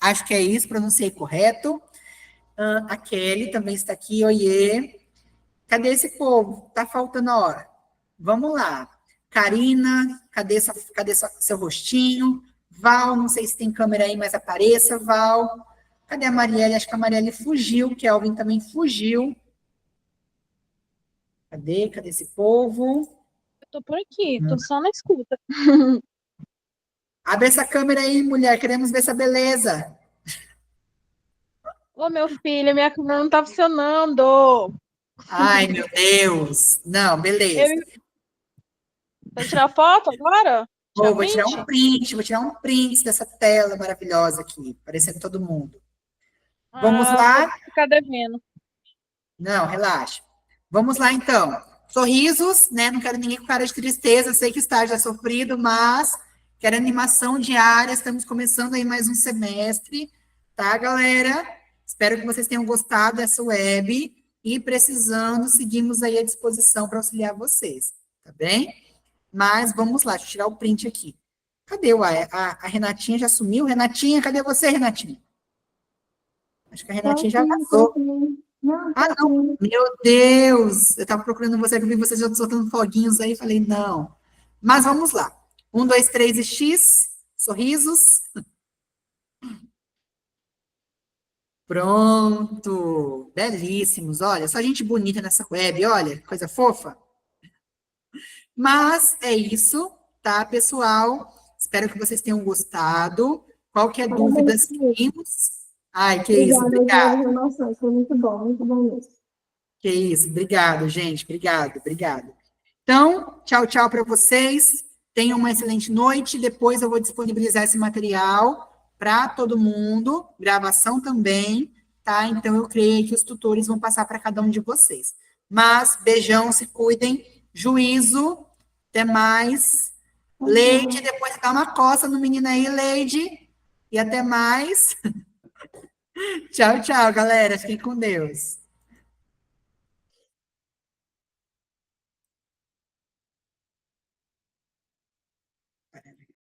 acho que é isso, pronunciei correto. A Kelly também está aqui, oiê. Cadê esse povo? Tá faltando hora. Vamos lá. Karina, cadê seu rostinho? Val, não sei se tem câmera aí, mas apareça, Val. Cadê a Marielle? Acho que a Marielle fugiu, que a Kelvin também fugiu. Cadê esse povo?
Eu tô por aqui, tô só na escuta.
Abre essa câmera aí, mulher, queremos ver essa beleza.
Ô, meu filho, minha câmera não tá funcionando.
Ai, meu Deus. Não, beleza.
Vai tirar foto agora?
Vou tirar um print dessa tela maravilhosa aqui, parecendo todo mundo. Vamos lá?
Vou ficar devendo.
Não, relaxa. Vamos lá, então. Sorrisos, né? Não quero ninguém com cara de tristeza. Sei que o estágio é sofrido, mas que era animação diária. Estamos começando aí mais um semestre, tá, galera? Espero que vocês tenham gostado dessa web e, precisando, seguimos aí à disposição para auxiliar vocês, tá bem? Mas vamos lá, deixa eu tirar o print aqui. Cadê a Renatinha? Já sumiu? Renatinha, cadê você, Renatinha? Acho que a Renatinha já vazou.
Não,
Ah, não. Meu Deus! Eu estava procurando você, eu vi vocês já soltando foguinhos aí, falei, não. Mas vamos lá. 1, 2, 3 e X. Sorrisos. Pronto. Belíssimos. Olha, só gente bonita nessa web, olha, que coisa fofa. Mas é isso, tá, pessoal? Espero que vocês tenham gostado. Qualquer dúvida, seguimos. Ai, que isso,
obrigada
obrigado.
pelas informações, foi muito bom mesmo.
Que isso, obrigado, gente. Obrigado. Então, tchau para vocês. Tenham uma excelente noite. Depois eu vou disponibilizar esse material para todo mundo, gravação também, tá? Então, eu creio que os tutores vão passar para cada um de vocês. Mas, beijão, se cuidem. Juízo, até mais. Leide, depois dá uma coça no menino aí, Leide. E até mais. Tchau, galera. Fiquem com Deus.